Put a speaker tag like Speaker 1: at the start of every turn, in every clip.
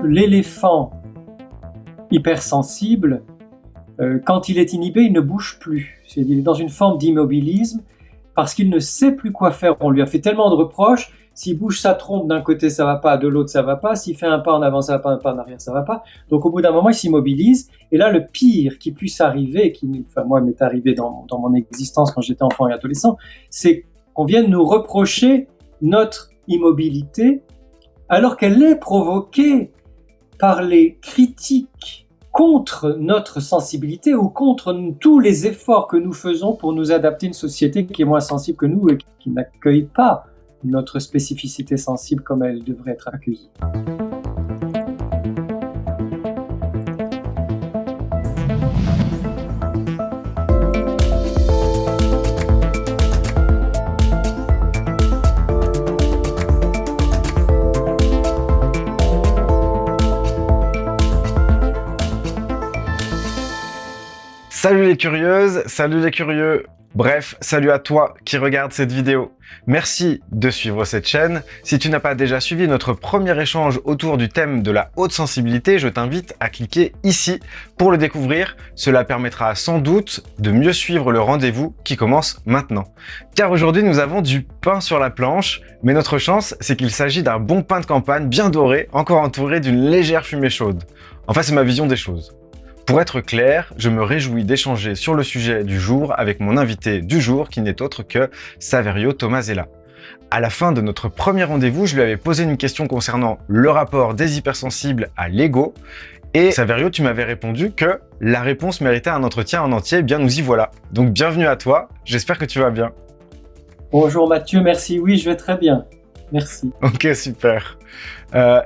Speaker 1: l'éléphant hypersensible, quand il est inhibé, il ne bouge plus. Il est dans une forme d'immobilisme parce qu'il ne sait plus quoi faire. On lui a fait tellement de reproches. S'il bouge sa trompe d'un côté, ça va pas, de l'autre, ça va pas. S'il fait un pas en avant, ça va pas, un pas en arrière, ça va pas. Donc au bout d'un moment, il s'immobilise. Et là, le pire qui puisse arriver, moi, m'est arrivé dans mon existence quand j'étais enfant et adolescent, c'est qu'on vienne nous reprocher notre immobilité alors qu'elle est provoquée par les critiques contre notre sensibilité ou contre tous les efforts que nous faisons pour nous adapter à une société qui est moins sensible que nous et qui n'accueille pas notre spécificité sensible comme elle devrait être accueillie.
Speaker 2: Salut les curieuses, salut les curieux, bref, salut à toi qui regarde cette vidéo. Merci de suivre cette chaîne. Si tu n'as pas déjà suivi notre premier échange autour du thème de la haute sensibilité, je t'invite à cliquer ici pour le découvrir. Cela permettra sans doute de mieux suivre le rendez-vous qui commence maintenant. Car aujourd'hui, nous avons du pain sur la planche, mais notre chance, c'est qu'il s'agit d'un bon pain de campagne bien doré, encore entouré d'une légère fumée chaude. Enfin, c'est ma vision des choses. Pour être clair, je me réjouis d'échanger sur le sujet du jour avec mon invité du jour qui n'est autre que Saverio Tomasella. À la fin de notre premier rendez-vous, je lui avais posé une question concernant le rapport des hypersensibles à l'ego. Et Saverio, tu m'avais répondu que la réponse méritait un entretien en entier. Eh bien, nous y voilà. Donc, bienvenue à toi. J'espère que tu vas bien.
Speaker 1: Bonjour Mathieu, merci. Oui, je vais très bien. Merci.
Speaker 2: Ok, super.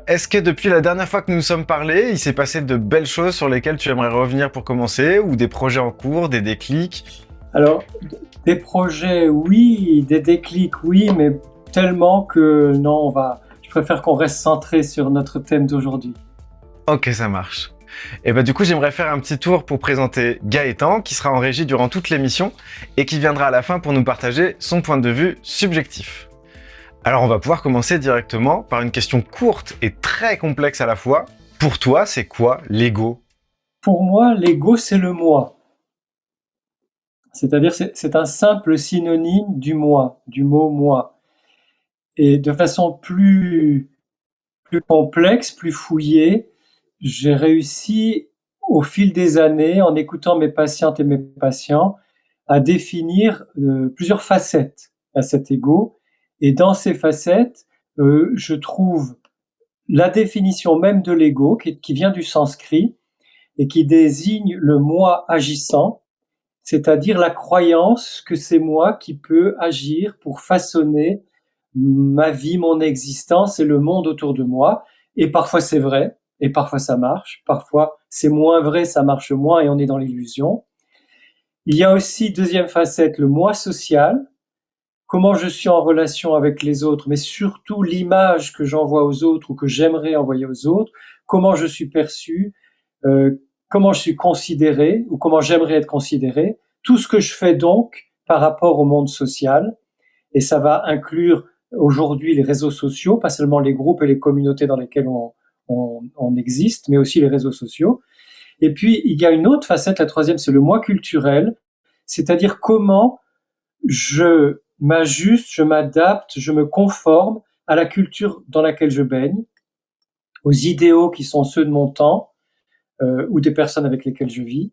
Speaker 2: Est-ce que depuis la dernière fois que nous nous sommes parlé, il s'est passé de belles choses sur lesquelles tu aimerais revenir pour commencer, ou des projets en cours, des déclics?
Speaker 1: Alors, des projets, oui, des déclics, oui, mais tellement que non, je préfère qu'on reste centré sur notre thème d'aujourd'hui.
Speaker 2: Ok, ça marche. Et bah du coup, j'aimerais faire un petit tour pour présenter Gaëtan, qui sera en régie durant toute l'émission, et qui viendra à la fin pour nous partager son point de vue subjectif. Alors on va pouvoir commencer directement par une question courte et très complexe à la fois. Pour toi, c'est quoi l'ego?
Speaker 1: Pour moi, l'ego, c'est le moi. C'est-à-dire, c'est un simple synonyme du moi, du mot moi. Et de façon plus complexe, plus fouillée, j'ai réussi, au fil des années, en écoutant mes patientes et mes patients, à définir plusieurs facettes à cet ego. Et dans ces facettes, je trouve la définition même de l'ego, qui vient du sanskrit et qui désigne le moi agissant, c'est-à-dire la croyance que c'est moi qui peux agir pour façonner ma vie, mon existence et le monde autour de moi. Et parfois c'est vrai, et parfois ça marche, parfois c'est moins vrai, ça marche moins et on est dans l'illusion. Il y a aussi, deuxième facette, le moi social, comment je suis en relation avec les autres, mais surtout l'image que j'envoie aux autres ou que j'aimerais envoyer aux autres, comment je suis perçu, comment je suis considéré ou comment j'aimerais être considéré, tout ce que je fais donc par rapport au monde social. Et ça va inclure aujourd'hui les réseaux sociaux, pas seulement les groupes et les communautés dans lesquelles on existe, mais aussi les réseaux sociaux. Et puis, il y a une autre facette, la troisième, c'est le moi culturel, c'est-à-dire comment je m'ajuste, je m'adapte, je me conforme à la culture dans laquelle je baigne, aux idéaux qui sont ceux de mon temps ou des personnes avec lesquelles je vis.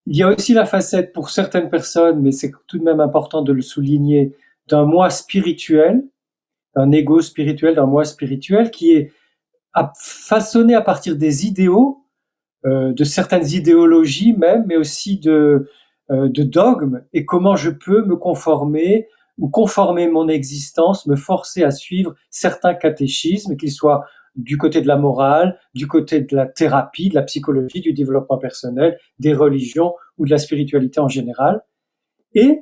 Speaker 1: Il y a aussi la facette pour certaines personnes, mais c'est tout de même important de le souligner, d'un moi spirituel, d'un ego spirituel, d'un moi spirituel qui est façonné à partir des idéaux, de certaines idéologies même, mais aussi de dogmes, et comment je peux me conformer ou conformer mon existence, me forcer à suivre certains catéchismes, qu'ils soient du côté de la morale, du côté de la thérapie, de la psychologie, du développement personnel, des religions ou de la spiritualité en général. Et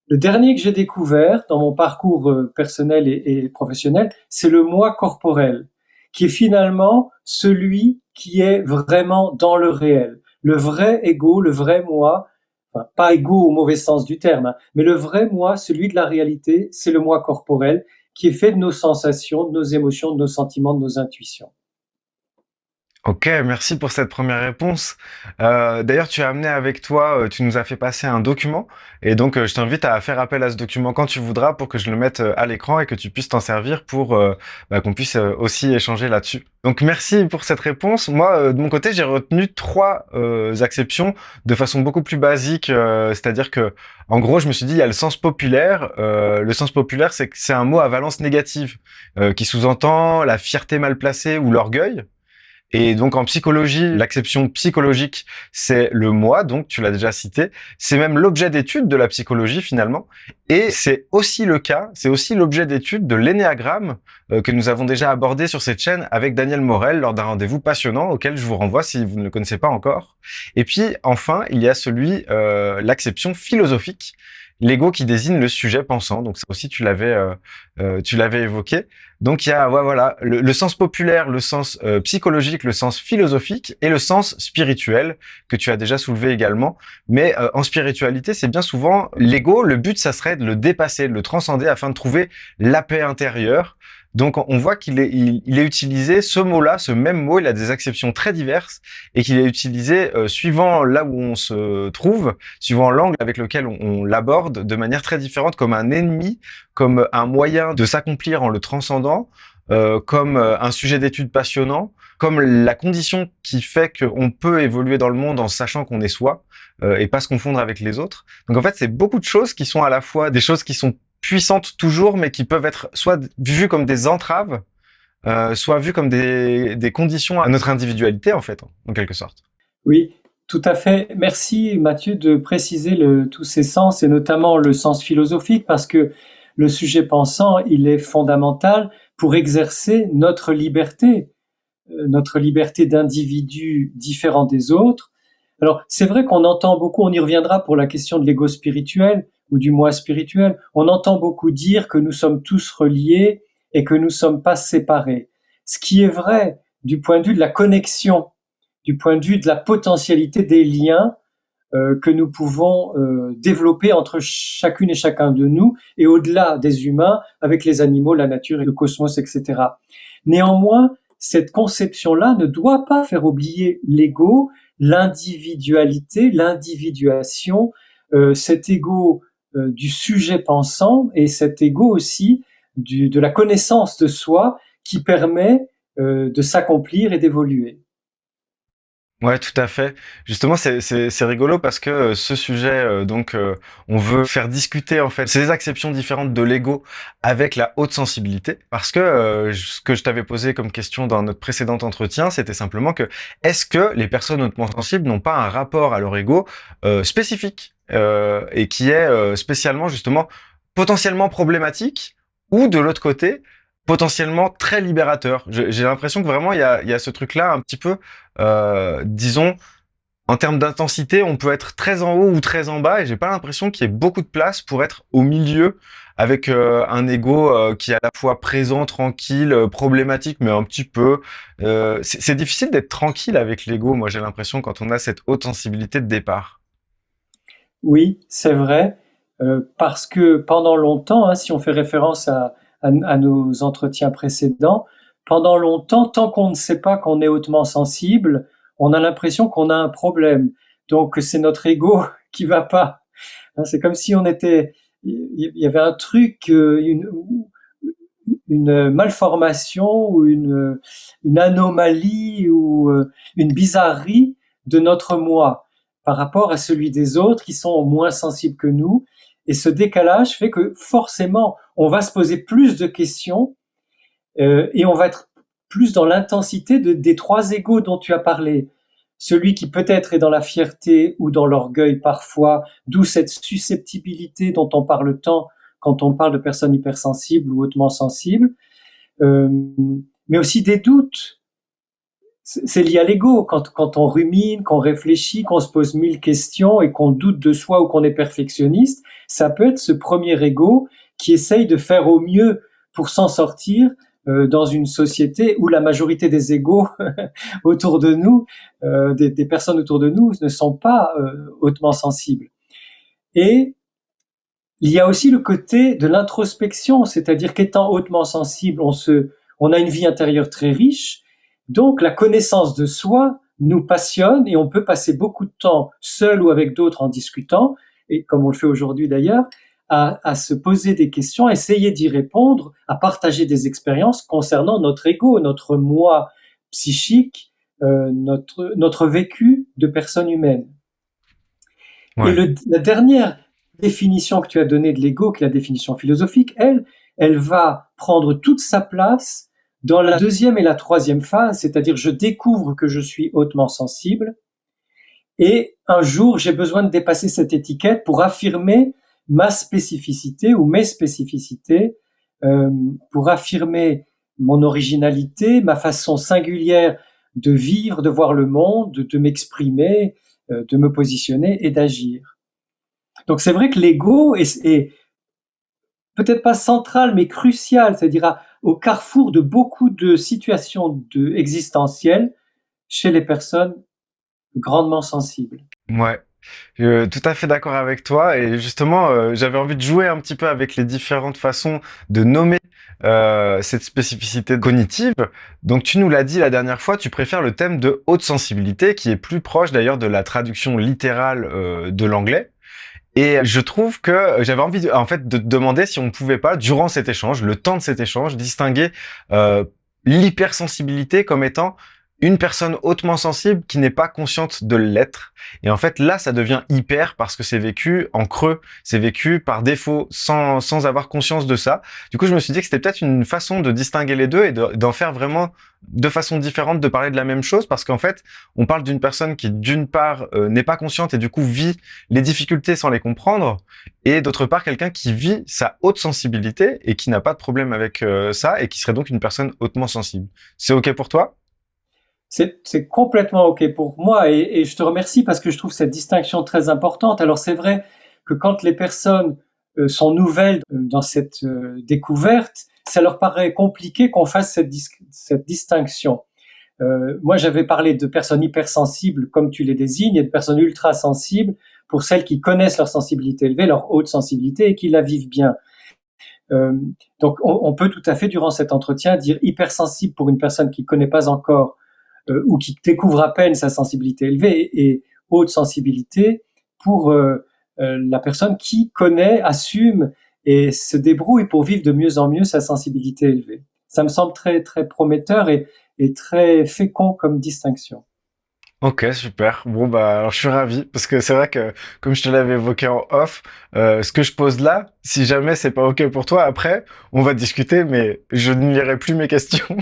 Speaker 1: le dernier que j'ai découvert dans mon parcours personnel et professionnel, c'est le moi corporel, qui est finalement celui qui est vraiment dans le réel. Le vrai ego, le vrai moi, enfin, pas ego au mauvais sens du terme, hein, mais le vrai moi, celui de la réalité, c'est le moi corporel, qui est fait de nos sensations, de nos émotions, de nos sentiments, de nos intuitions.
Speaker 2: Ok, merci pour cette première réponse. D'ailleurs, tu as amené avec toi, tu nous as fait passer un document, et donc je t'invite à faire appel à ce document quand tu voudras pour que je le mette à l'écran et que tu puisses t'en servir pour qu'on puisse aussi échanger là-dessus. Donc merci pour cette réponse. Moi, de mon côté, j'ai retenu trois acceptions de façon beaucoup plus basique, c'est-à-dire que, en gros, je me suis dit, il y a le sens populaire. Le sens populaire, c'est que c'est un mot à valence négative, qui sous-entend la fierté mal placée ou l'orgueil. Et donc en psychologie, l'acception psychologique, c'est le moi, donc tu l'as déjà cité. C'est même l'objet d'étude de la psychologie finalement. Et c'est aussi le cas, c'est aussi l'objet d'étude de l'énéagramme que nous avons déjà abordé sur cette chaîne avec Daniel Morel lors d'un rendez-vous passionnant auquel je vous renvoie si vous ne le connaissez pas encore. Et puis enfin, il y a celui, l'acception philosophique. L'ego qui désigne le sujet pensant, donc ça aussi tu l'avais évoqué. Donc il y a ouais, voilà le sens populaire, le sens psychologique, le sens philosophique et le sens spirituel que tu as déjà soulevé également. Mais en spiritualité, c'est bien souvent l'ego. Le but, ça serait de le dépasser, de le transcender afin de trouver la paix intérieure. Donc on voit il est utilisé ce mot-là, ce même mot, il a des acceptions très diverses et qu'il est utilisé suivant là où on se trouve, suivant l'angle avec lequel on l'aborde, de manière très différente, comme un ennemi, comme un moyen de s'accomplir en le transcendant, comme un sujet d'étude passionnant, comme la condition qui fait qu'on peut évoluer dans le monde en sachant qu'on est soi et pas se confondre avec les autres. Donc en fait, c'est beaucoup de choses qui sont à la fois des choses qui sont puissantes toujours, mais qui peuvent être soit vues comme des entraves, soit vues comme des conditions à notre individualité, en fait, en quelque sorte.
Speaker 1: Oui, tout à fait. Merci Mathieu de préciser tous ces sens et notamment le sens philosophique parce que le sujet pensant, il est fondamental pour exercer notre liberté d'individu différent des autres. Alors, c'est vrai qu'on entend beaucoup, on y reviendra pour la question de l'ego spirituel ou du moi spirituel, on entend beaucoup dire que nous sommes tous reliés et que nous ne sommes pas séparés. Ce qui est vrai du point de vue de la connexion, du point de vue de la potentialité des liens que nous pouvons développer entre chacune et chacun de nous et au-delà des humains avec les animaux, la nature et le cosmos, etc. Néanmoins, cette conception-là ne doit pas faire oublier l'ego, l'individualité, l'individuation, cet ego du sujet pensant et cet ego aussi de la connaissance de soi qui permet de s'accomplir et d'évoluer.
Speaker 2: Ouais, tout à fait. Justement, c'est rigolo parce que ce sujet, on veut faire discuter en fait ces acceptions différentes de l'ego avec la haute sensibilité, parce que ce que je t'avais posé comme question dans notre précédent entretien, c'était simplement que est-ce que les personnes hautement sensibles n'ont pas un rapport à leur ego spécifique et qui est spécialement justement potentiellement problématique, ou de l'autre côté potentiellement très libérateur. J'ai l'impression que vraiment il y a ce truc-là un petit peu, disons, en termes d'intensité, on peut être très en haut ou très en bas, et j'ai pas l'impression qu'il y ait beaucoup de place pour être au milieu avec un ego qui est à la fois présent, tranquille, problématique, mais un petit peu. C'est difficile d'être tranquille avec l'ego. Moi, j'ai l'impression quand on a cette haute sensibilité de départ.
Speaker 1: Oui, c'est vrai, parce que pendant longtemps, hein, si on fait référence à nos entretiens précédents, pendant longtemps, tant qu'on ne sait pas qu'on est hautement sensible, on a l'impression qu'on a un problème. Donc c'est notre ego qui va pas. Hein, c'est comme si il y avait un truc, une malformation ou une anomalie ou une bizarrerie de notre moi par rapport à celui des autres qui sont moins sensibles que nous. Et ce décalage fait que forcément, on va se poser plus de questions et on va être plus dans l'intensité des trois égos dont tu as parlé. Celui qui peut-être est dans la fierté ou dans l'orgueil parfois, d'où cette susceptibilité dont on parle tant quand on parle de personnes hypersensibles ou hautement sensibles, euh, mais aussi des doutes. C'est lié à l'ego. Quand on rumine, qu'on réfléchit, qu'on se pose mille questions et qu'on doute de soi ou qu'on est perfectionniste, ça peut être ce premier ego qui essaye de faire au mieux pour s'en sortir dans une société où la majorité des égos autour de nous, des personnes autour de nous, ne sont pas hautement sensibles. Et il y a aussi le côté de l'introspection, c'est-à-dire qu'étant hautement sensible, on a une vie intérieure très riche, Donc la connaissance de soi nous passionne et on peut passer beaucoup de temps seul ou avec d'autres en discutant, et comme on le fait aujourd'hui d'ailleurs, à se poser des questions, à essayer d'y répondre, à partager des expériences concernant notre ego, notre moi psychique, notre vécu de personne humaine. Et
Speaker 2: Ouais.
Speaker 1: la dernière définition que tu as donnée de l'ego, qui est la définition philosophique, elle va prendre toute sa place dans la deuxième et la troisième phase, c'est-à-dire je découvre que je suis hautement sensible et un jour j'ai besoin de dépasser cette étiquette pour affirmer ma spécificité ou mes spécificités, pour affirmer mon originalité, ma façon singulière de vivre, de voir le monde, de m'exprimer, de me positionner et d'agir. Donc c'est vrai que l'ego est peut-être pas central, mais crucial, c'est-à-dire au carrefour de beaucoup de situations existentielles chez les personnes grandement sensibles.
Speaker 2: Ouais. Tout à fait d'accord avec toi et justement j'avais envie de jouer un petit peu avec les différentes façons de nommer cette spécificité cognitive. Donc tu nous l'as dit la dernière fois, tu préfères le thème de haute sensibilité qui est plus proche d'ailleurs de la traduction littérale de l'anglais. Et je trouve que j'avais envie en fait de te demander si on ne pouvait pas durant cet échange, le temps de cet échange, distinguer euh, l'hypersensibilité comme étant une personne hautement sensible qui n'est pas consciente de l'être. Et en fait, là, ça devient hyper parce que c'est vécu en creux, c'est vécu par défaut, sans avoir conscience de ça. Du coup, je me suis dit que c'était peut-être une façon de distinguer les deux et d'en faire vraiment de façon différente, de parler de la même chose, parce qu'en fait, on parle d'une personne qui, d'une part, n'est pas consciente et du coup vit les difficultés sans les comprendre, et d'autre part, quelqu'un qui vit sa haute sensibilité et qui n'a pas de problème avec ça, et qui serait donc une personne hautement sensible. C'est OK pour toi?
Speaker 1: C'est complètement OK pour moi et je te remercie parce que je trouve cette distinction très importante. Alors c'est vrai que quand les personnes sont nouvelles dans cette découverte, ça leur paraît compliqué qu'on fasse cette distinction. Moi, j'avais parlé de personnes hypersensibles, comme tu les désignes, et de personnes ultra sensibles pour celles qui connaissent leur sensibilité élevée, leur haute sensibilité et qui la vivent bien. Euh, donc, on peut tout à fait, durant cet entretien, dire hypersensible pour une personne qui connaît pas encore ou qui découvre à peine sa sensibilité élevée et haute sensibilité pour la personne qui connaît, assume et se débrouille pour vivre de mieux en mieux sa sensibilité élevée. Ça me semble très très prometteur et très fécond comme distinction.
Speaker 2: Ok, super. Bon, bah, alors je suis ravi parce que c'est vrai que, comme je te l'avais évoqué en off, ce que je pose là, si jamais c'est pas ok pour toi, après, on va discuter, mais je ne lirai plus mes questions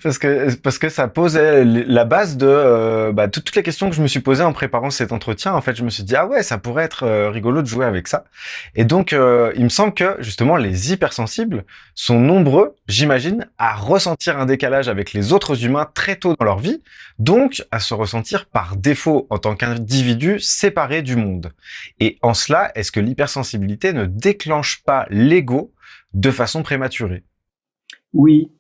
Speaker 2: parce que ça posait la base de bah, toutes les questions que je me suis posées en préparant cet entretien. En fait, je me suis dit ah ouais, ça pourrait être rigolo de jouer avec ça. Et donc, il me semble que justement les hypersensibles sont nombreux, j'imagine, à ressentir un décalage avec les autres humains très tôt dans leur vie, donc à se ressentir par défaut en tant qu'individu séparé du monde. Et en cela, est-ce que l'hypersensibilité ne déclenche pas l'ego de façon prématurée?
Speaker 1: Oui,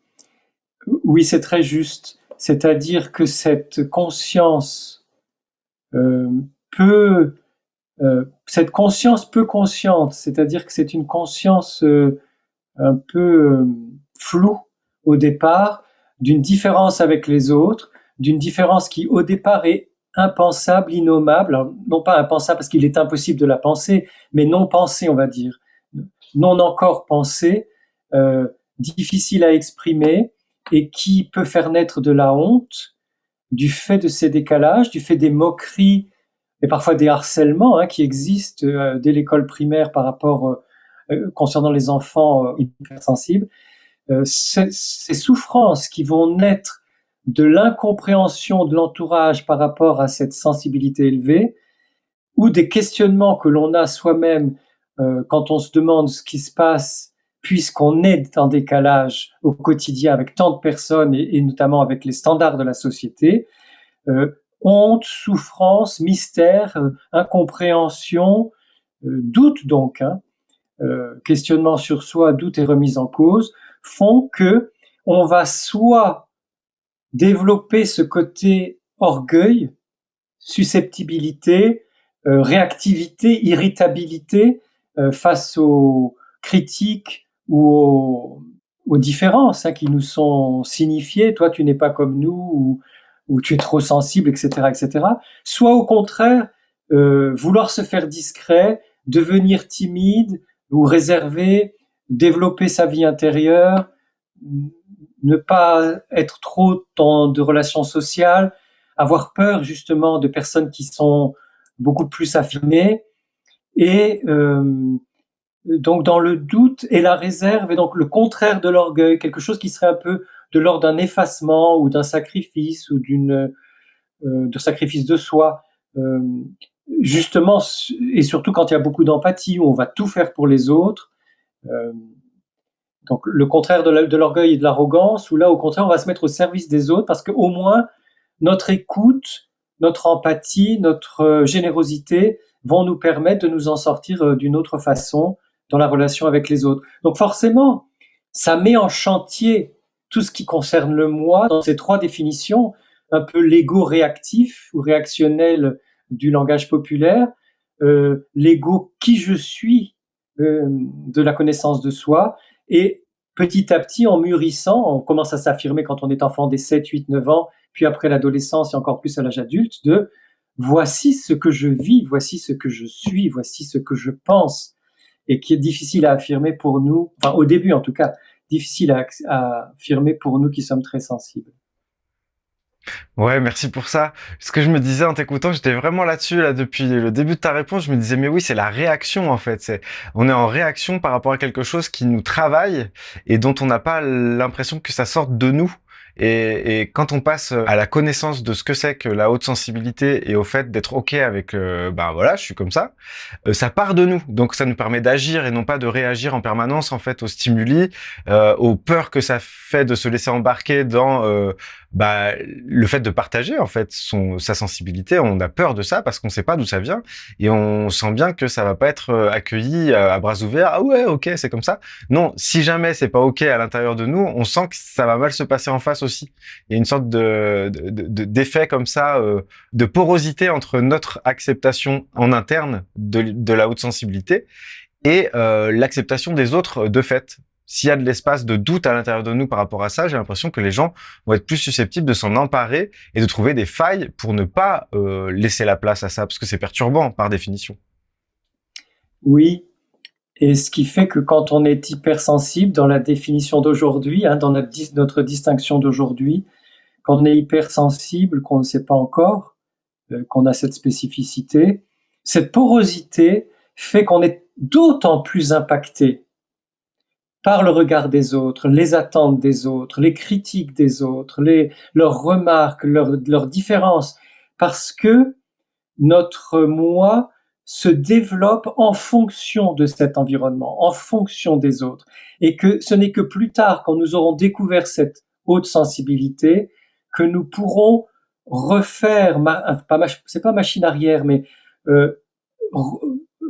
Speaker 1: oui, c'est très juste. C'est-à-dire que cette conscience euh, peut, cette conscience peu consciente, c'est-à-dire que c'est une conscience un peu floue au départ, d'une différence avec les autres, d'une différence qui au départ est impensable, innommable, alors, non pas impensable parce qu'il est impossible de la penser, mais non pensée, on va dire, non encore pensée, euh, difficile à exprimer et qui peut faire naître de la honte du fait de ces décalages, du fait des moqueries et parfois des harcèlements qui existent dès l'école primaire par rapport concernant les enfants hypersensibles. Ces souffrances qui vont naître de l'incompréhension de l'entourage par rapport à cette sensibilité élevée ou des questionnements que l'on a soi-même quand on se demande ce qui se passe puisqu'on est en décalage au quotidien avec tant de personnes et notamment avec les standards de la société, honte, souffrance, mystère, incompréhension, doute donc, questionnement sur soi, doute et remise en cause, font que on va soit développer ce côté orgueil, susceptibilité, réactivité, irritabilité face aux critiques ou aux différences qui nous sont signifiées. Toi, tu n'es pas comme nous, ou tu es trop sensible, etc., etc. Soit au contraire, vouloir se faire discret, devenir timide ou réservé, développer sa vie intérieure, ne pas être trop dans de relations sociales, avoir peur justement de personnes qui sont beaucoup plus affirmées, et donc dans le doute et la réserve, et donc le contraire de l'orgueil, quelque chose qui serait un peu de l'ordre d'un effacement ou d'un sacrifice, ou de sacrifice de soi, euh, justement, et surtout quand il y a beaucoup d'empathie, où on va tout faire pour les autres. euh, donc le contraire de l'orgueil et de l'arrogance, où là au contraire on va se mettre au service des autres, parce qu'au moins notre écoute, notre empathie, notre générosité vont nous permettre de nous en sortir d'une autre façon dans la relation avec les autres. Donc forcément, ça met en chantier tout ce qui concerne le moi dans ces trois définitions, un peu l'ego réactif ou réactionnel du langage populaire, l'ego qui je suis, de la connaissance de soi, et petit à petit, en mûrissant, on commence à s'affirmer quand on est enfant des 7, 8, 9 ans, puis après l'adolescence et encore plus à l'âge adulte, de voici ce que je vis, voici ce que je suis, voici ce que je pense, et qui est difficile à affirmer pour nous, enfin au début en tout cas, difficile à affirmer pour nous qui sommes très sensibles.
Speaker 2: Ouais, merci pour ça. Ce que je me disais en t'écoutant, j'étais vraiment là-dessus, là, depuis le début de ta réponse. Je me disais, mais oui, c'est la réaction, en fait. On est en réaction par rapport à quelque chose qui nous travaille et dont on n'a pas l'impression que ça sorte de nous. Et quand on passe à la connaissance de ce que c'est que la haute sensibilité et au fait d'être OK avec, ben voilà, je suis comme ça part de nous. Donc ça nous permet d'agir et non pas de réagir en permanence, en fait, aux stimuli, aux peurs que ça fait de se laisser embarquer dans bah, le fait de partager en fait sa sensibilité. On a peur de ça parce qu'on sait pas d'où ça vient et on sent bien que ça va pas être accueilli à bras ouverts. Ah ouais, ok, c'est comme ça. Non, si jamais c'est pas ok à l'intérieur de nous, on sent que ça va mal se passer en face aussi. Il y a une sorte d'effet comme ça, de porosité entre notre acceptation en interne de la haute sensibilité et l'acceptation des autres de fait. S'il y a de l'espace de doute à l'intérieur de nous par rapport à ça, j'ai l'impression que les gens vont être plus susceptibles de s'en emparer et de trouver des failles pour ne pas laisser la place à ça, parce que c'est perturbant par définition.
Speaker 1: Oui, et ce qui fait que quand on est hypersensible, dans la définition d'aujourd'hui, dans notre distinction d'aujourd'hui, quand on est hypersensible, qu'on ne sait pas encore, qu'on a cette spécificité, cette porosité fait qu'on est d'autant plus impacté par le regard des autres, les attentes des autres, les critiques des autres, leurs remarques, leurs différences, parce que notre moi se développe en fonction de cet environnement, en fonction des autres, et que ce n'est que plus tard, quand nous aurons découvert cette haute sensibilité, que nous pourrons refaire, c'est pas machine arrière, mais euh,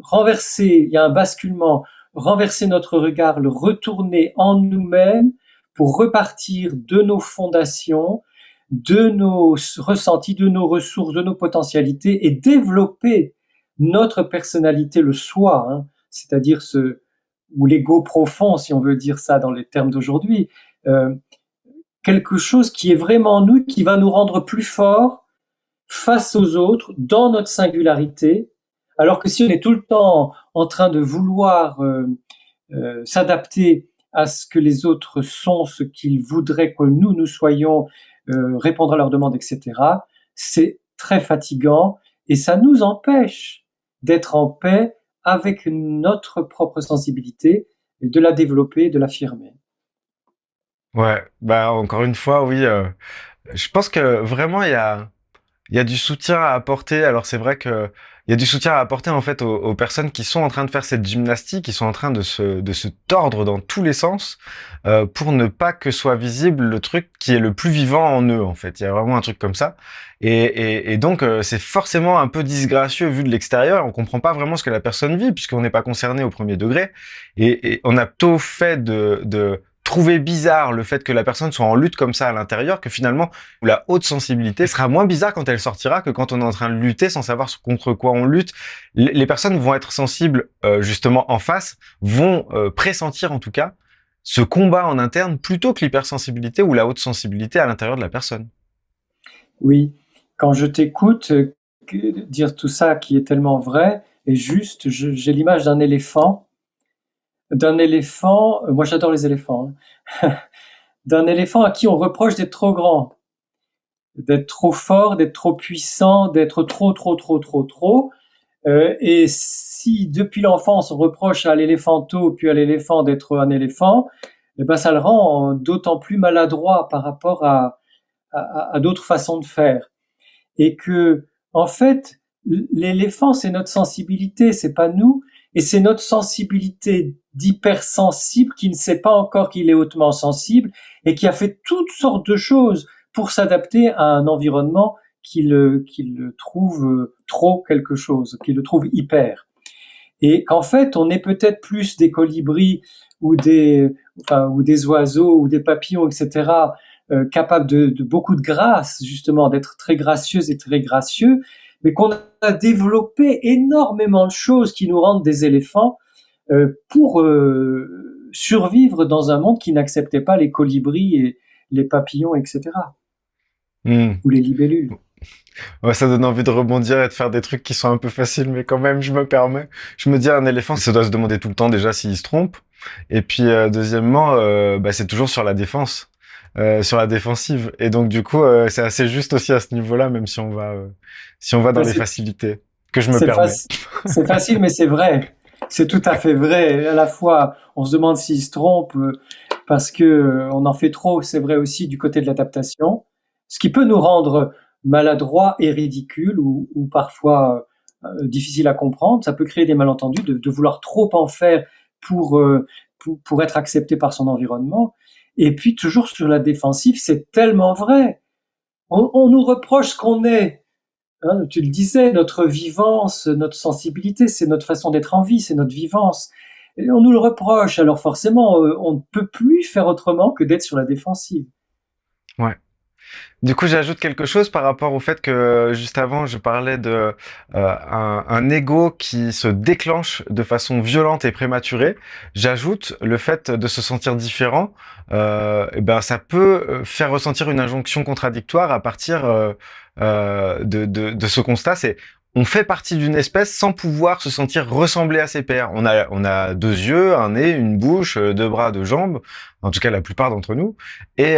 Speaker 1: renverser, il y a un basculement, renverser notre regard, le retourner en nous-mêmes pour repartir de nos fondations, de nos ressentis, de nos ressources, de nos potentialités, et développer notre personnalité, le soi, c'est-à-dire ou l'ego profond, si on veut dire ça dans les termes d'aujourd'hui, quelque chose qui est vraiment nous, qui va nous rendre plus forts face aux autres, dans notre singularité, alors que si on est tout le temps en train de vouloir s'adapter à ce que les autres sont, ce qu'ils voudraient que nous soyons, répondre à leurs demandes, etc., c'est très fatigant et ça nous empêche d'être en paix avec notre propre sensibilité, et de la développer, de l'affirmer.
Speaker 2: Ouais, bah encore une fois, oui. Je pense que vraiment il y a du soutien à apporter. Alors c'est vrai que il y a du soutien à apporter en fait aux personnes qui sont en train de faire cette gymnastique, qui sont en train de se tordre dans tous les sens pour ne pas que soit visible le truc qui est le plus vivant en eux en fait. Il y a vraiment un truc comme ça. Et donc c'est forcément un peu disgracieux vu de l'extérieur. On comprend pas vraiment ce que la personne vit puisqu'on n'est pas concerné au premier degré. Et on a plutôt fait de trouver bizarre le fait que la personne soit en lutte comme ça à l'intérieur, que finalement la haute sensibilité sera moins bizarre quand elle sortira que quand on est en train de lutter sans savoir contre quoi on lutte. Les personnes vont être sensibles justement en face, vont pressentir en tout cas ce combat en interne plutôt que l'hypersensibilité ou la haute sensibilité à l'intérieur de la personne.
Speaker 1: Oui, quand je t'écoute dire tout ça qui est tellement vrai et juste, j'ai l'image d'un éléphant. Moi j'adore les éléphants, hein. D'un éléphant à qui on reproche d'être trop grand, d'être trop fort, d'être trop puissant, d'être trop. Et si depuis l'enfance on reproche à l'éléphanto puis à l'éléphant d'être un éléphant, eh ben ça le rend d'autant plus maladroit par rapport à d'autres façons de faire. Et que, en fait, l'éléphant, c'est notre sensibilité, c'est pas nous, et c'est notre sensibilité d'hypersensible qui ne sait pas encore qu'il est hautement sensible et qui a fait toutes sortes de choses pour s'adapter à un environnement qui le trouve trop quelque chose, qui le trouve hyper. Et qu'en fait, on est peut-être plus des colibris ou ou des oiseaux ou des papillons, etc., capables de beaucoup de grâce, justement, d'être très gracieux et très gracieux, mais qu'on a développé énormément de choses qui nous rendent des éléphants pour survivre dans un monde qui n'acceptait pas les colibris et les papillons, etc.,
Speaker 2: Hmm.
Speaker 1: ou les libellules.
Speaker 2: Ouais, ça donne envie de rebondir et de faire des trucs qui sont un peu faciles, mais quand même, je me permets. Je me dis, un éléphant, ça doit se demander tout le temps déjà s'il se trompe. Et puis, deuxièmement, bah, c'est toujours sur la défense, sur la défensive. Et donc, du coup, c'est assez juste aussi à ce niveau-là, même si on va dans
Speaker 1: Ouais,
Speaker 2: les
Speaker 1: c'est
Speaker 2: facilités, que je me
Speaker 1: c'est
Speaker 2: permets.
Speaker 1: faci- c'est facile, mais c'est vrai. C'est tout à fait vrai. À la fois, on se demande s'il se trompe parce que on en fait trop. C'est vrai aussi du côté de l'adaptation, ce qui peut nous rendre maladroits et ridicules ou parfois difficiles à comprendre. Ça peut créer des malentendus de vouloir trop en faire pour, euh, pour être accepté par son environnement. Et puis toujours sur la défensive, c'est tellement vrai. On nous reproche ce qu'on est. Hein, tu le disais, notre vivance, notre sensibilité, c'est notre façon d'être en vie, c'est notre vivance. Et on nous le reproche, alors forcément, on ne peut plus faire autrement que d'être sur la défensive.
Speaker 2: Ouais. Du coup, j'ajoute quelque chose par rapport au fait que juste avant, je parlais de un ego qui se déclenche de façon violente et prématurée. J'ajoute le fait de se sentir différent. Eh ben, ça peut faire ressentir une injonction contradictoire à partir de ce constat. C'est on fait partie d'une espèce sans pouvoir se sentir ressembler à ses pairs. On a deux yeux, un nez, une bouche, deux bras, deux jambes. En tout cas, la plupart d'entre nous. Et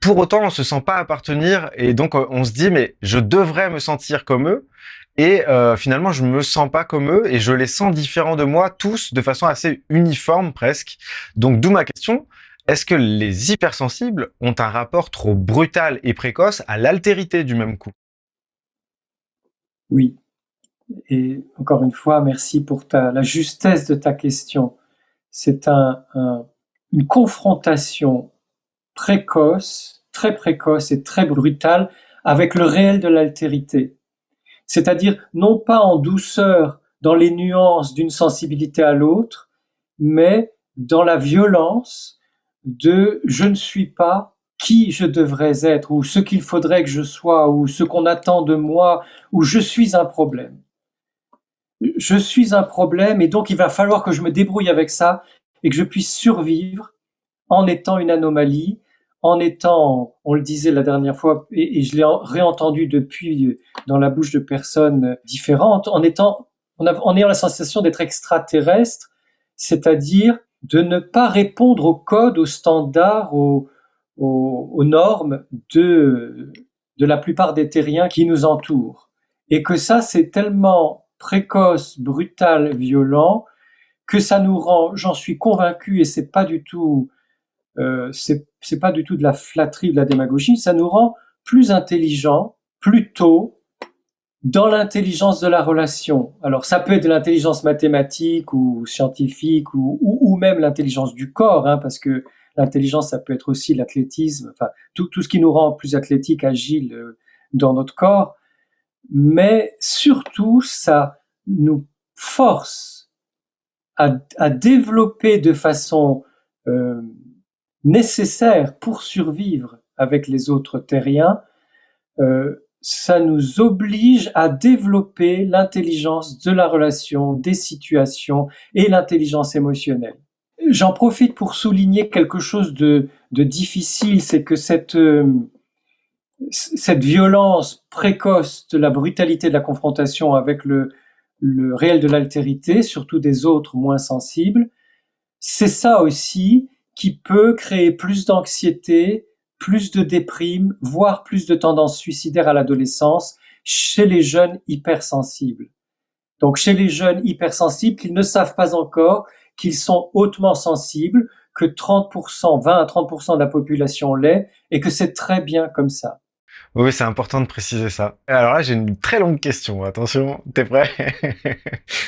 Speaker 2: pour autant, on se sent pas appartenir et donc on se dit mais je devrais me sentir comme eux et finalement je me sens pas comme eux et je les sens différents de moi tous de façon assez uniforme presque. Donc d'où ma question, est-ce que les hypersensibles ont un rapport trop brutal et précoce à l'altérité du même coup?
Speaker 1: Oui. Et encore une fois, merci pour la justesse de ta question. C'est une confrontation précoce, très précoce et très brutale avec le réel de l'altérité. C'est-à-dire non pas en douceur dans les nuances d'une sensibilité à l'autre, mais dans la violence de je ne suis pas qui je devrais être ou ce qu'il faudrait que je sois ou ce qu'on attend de moi ou je suis un problème. Je suis un problème et donc il va falloir que je me débrouille avec ça et que je puisse survivre en étant une anomalie, en étant, on le disait la dernière fois, et je l'ai réentendu depuis dans la bouche de personnes différentes, en ayant la sensation d'être extraterrestre, c'est-à-dire de ne pas répondre aux codes, aux standards, aux normes de la plupart des terriens qui nous entourent. Et que ça, c'est tellement précoce, brutal, violent, que ça nous rend, j'en suis convaincu, et c'est pas du tout de la flatterie, de la démagogie, ça nous rend plus intelligents, plus tôt, dans l'intelligence de la relation. Alors ça peut être de l'intelligence mathématique ou scientifique ou même l'intelligence du corps, hein, parce que l'intelligence, ça peut être aussi l'athlétisme, enfin tout ce qui nous rend plus athlétique, agile dans notre corps, mais surtout ça nous force à développer de façon euh, nécessaire pour survivre avec les autres terriens, ça nous oblige à développer l'intelligence de la relation, des situations et l'intelligence émotionnelle. J'en profite pour souligner quelque chose de difficile, c'est que cette violence précoce de la brutalité de la confrontation avec le réel de l'altérité, surtout des autres moins sensibles, c'est ça aussi qui peut créer plus d'anxiété, plus de déprime, voire plus de tendances suicidaires à l'adolescence chez les jeunes hypersensibles. Donc chez les jeunes hypersensibles qui ne savent pas encore qu'ils sont hautement sensibles, que 30%, 20 à 30% de la population l'est, et que c'est très bien comme ça.
Speaker 2: Oui, c'est important de préciser ça. Alors là, j'ai une très longue question. Attention, t'es prêt?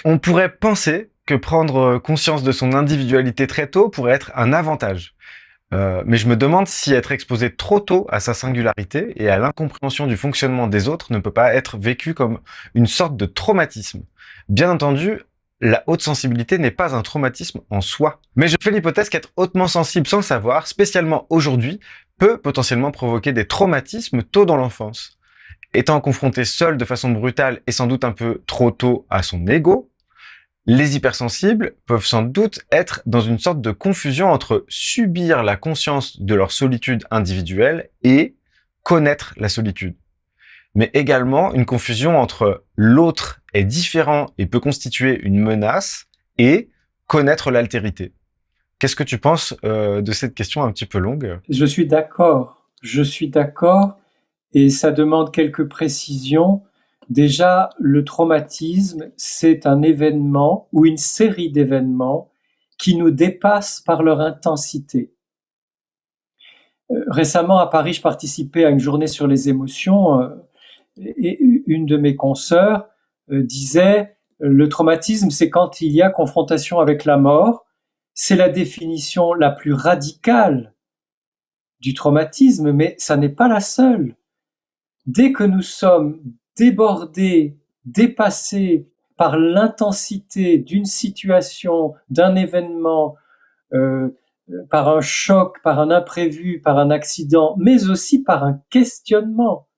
Speaker 2: On pourrait penser que prendre conscience de son individualité très tôt pourrait être un avantage. Mais je me demande si être exposé trop tôt à sa singularité et à l'incompréhension du fonctionnement des autres ne peut pas être vécu comme une sorte de traumatisme. Bien entendu, la haute sensibilité n'est pas un traumatisme en soi. Mais je fais l'hypothèse qu'être hautement sensible sans le savoir, spécialement aujourd'hui, peut potentiellement provoquer des traumatismes tôt dans l'enfance. Étant confronté seul de façon brutale et sans doute un peu trop tôt à son ego, les hypersensibles peuvent sans doute être dans une sorte de confusion entre subir la conscience de leur solitude individuelle et connaître la solitude. Mais également une confusion entre l'autre est différent et peut constituer une menace et connaître l'altérité. Qu'est-ce que tu penses de cette question un petit peu longue?
Speaker 1: Je suis d'accord, et ça demande quelques précisions. Déjà, le traumatisme, c'est un événement ou une série d'événements qui nous dépassent par leur intensité. Récemment, à Paris, je participais à une journée sur les émotions et une de mes consoeurs disait le traumatisme, c'est quand il y a confrontation avec la mort. C'est la définition la plus radicale du traumatisme, mais ça n'est pas la seule. Dès que nous sommes débordés, dépassés par l'intensité d'une situation, d'un événement, par un choc, par un imprévu, par un accident, mais aussi par un questionnement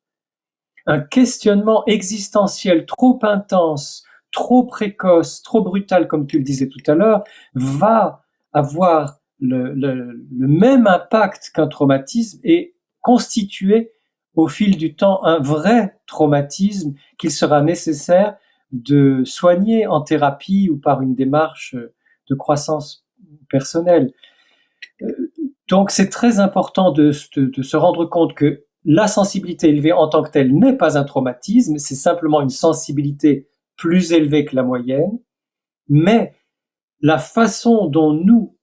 Speaker 1: existentiel trop intense, trop précoce, trop brutal, comme tu le disais tout à l'heure, va avoir le même impact qu'un traumatisme et constituer au fil du temps un vrai traumatisme qu'il sera nécessaire de soigner en thérapie ou par une démarche de croissance personnelle. Donc c'est très important de se rendre compte que la sensibilité élevée en tant que telle n'est pas un traumatisme, c'est simplement une sensibilité plus élevée que la moyenne, mais la façon dont nous,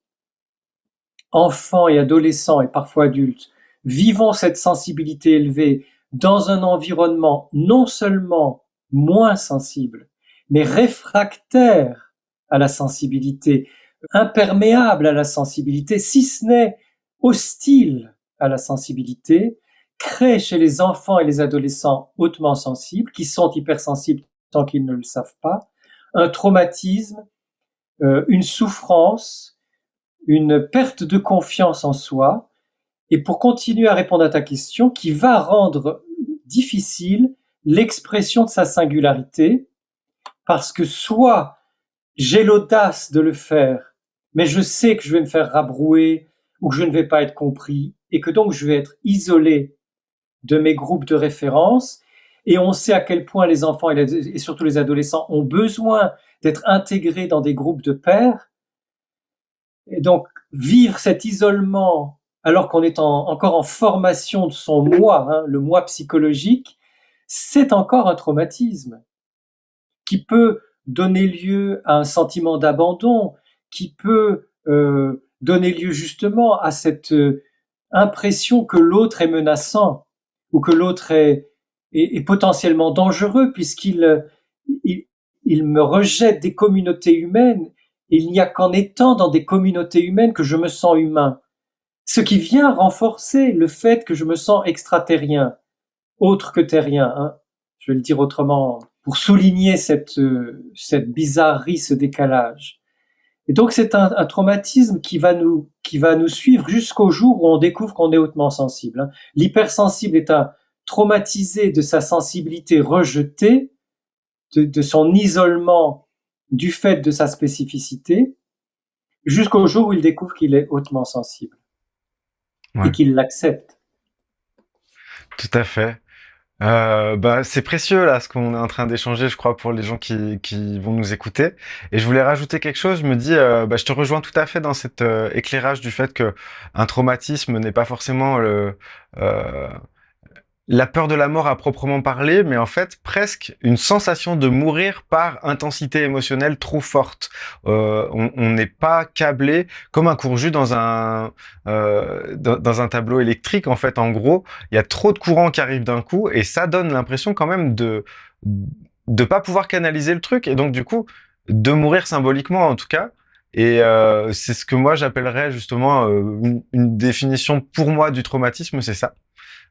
Speaker 1: enfants et adolescents et parfois adultes, vivons cette sensibilité élevée dans un environnement non seulement moins sensible, mais réfractaire à la sensibilité, imperméable à la sensibilité, si ce n'est hostile à la sensibilité, crée chez les enfants et les adolescents hautement sensibles, qui sont hypersensibles tant qu'ils ne le savent pas, un traumatisme, une souffrance, une perte de confiance en soi, et pour continuer à répondre à ta question, qui va rendre difficile l'expression de sa singularité, parce que soit j'ai l'audace de le faire, mais je sais que je vais me faire rabrouer ou que je ne vais pas être compris et que donc je vais être isolé de mes groupes de référence. Et on sait à quel point les enfants et surtout les adolescents ont besoin d'être intégrés dans des groupes de pairs. Et donc vivre cet isolement alors qu'on est encore en formation de son moi, le moi psychologique, c'est encore un traumatisme qui peut donner lieu à un sentiment d'abandon, qui peut donner lieu justement à cette impression que l'autre est menaçant ou que l'autre est potentiellement dangereux puisqu'il il me rejette des communautés humaines. Et il n'y a qu'en étant dans des communautés humaines que je me sens humain. Ce qui vient renforcer le fait que je me sens extraterrien, autre que terrien. Je vais le dire autrement, pour souligner cette bizarrerie, ce décalage. Et donc c'est un traumatisme qui va nous suivre jusqu'au jour où on découvre qu'on est hautement sensible. L'hypersensible est un traumatisé de sa sensibilité rejetée, de son isolement du fait de sa spécificité. jusqu'au jour où il découvre qu'il est hautement sensible et
Speaker 2: Ouais,
Speaker 1: qu'il l'accepte.
Speaker 2: tout à fait. Bah, c'est précieux là ce qu'on est en train d'échanger, je crois, pour les gens qui vont nous écouter. Et je voulais rajouter quelque chose. Je me dis, bah, je te rejoins tout à fait dans cet éclairage du fait que un traumatisme n'est pas forcément euh, la peur de la mort à proprement parler, mais en fait presque une sensation de mourir par intensité émotionnelle trop forte. On n'est pas câblé comme un courju dans un tableau électrique. En fait, en gros, il y a trop de courant qui arrive d'un coup et ça donne l'impression quand même de pas pouvoir canaliser le truc et donc du coup de mourir symboliquement en tout cas. Et c'est ce que moi j'appellerais justement une définition pour moi du traumatisme, c'est ça.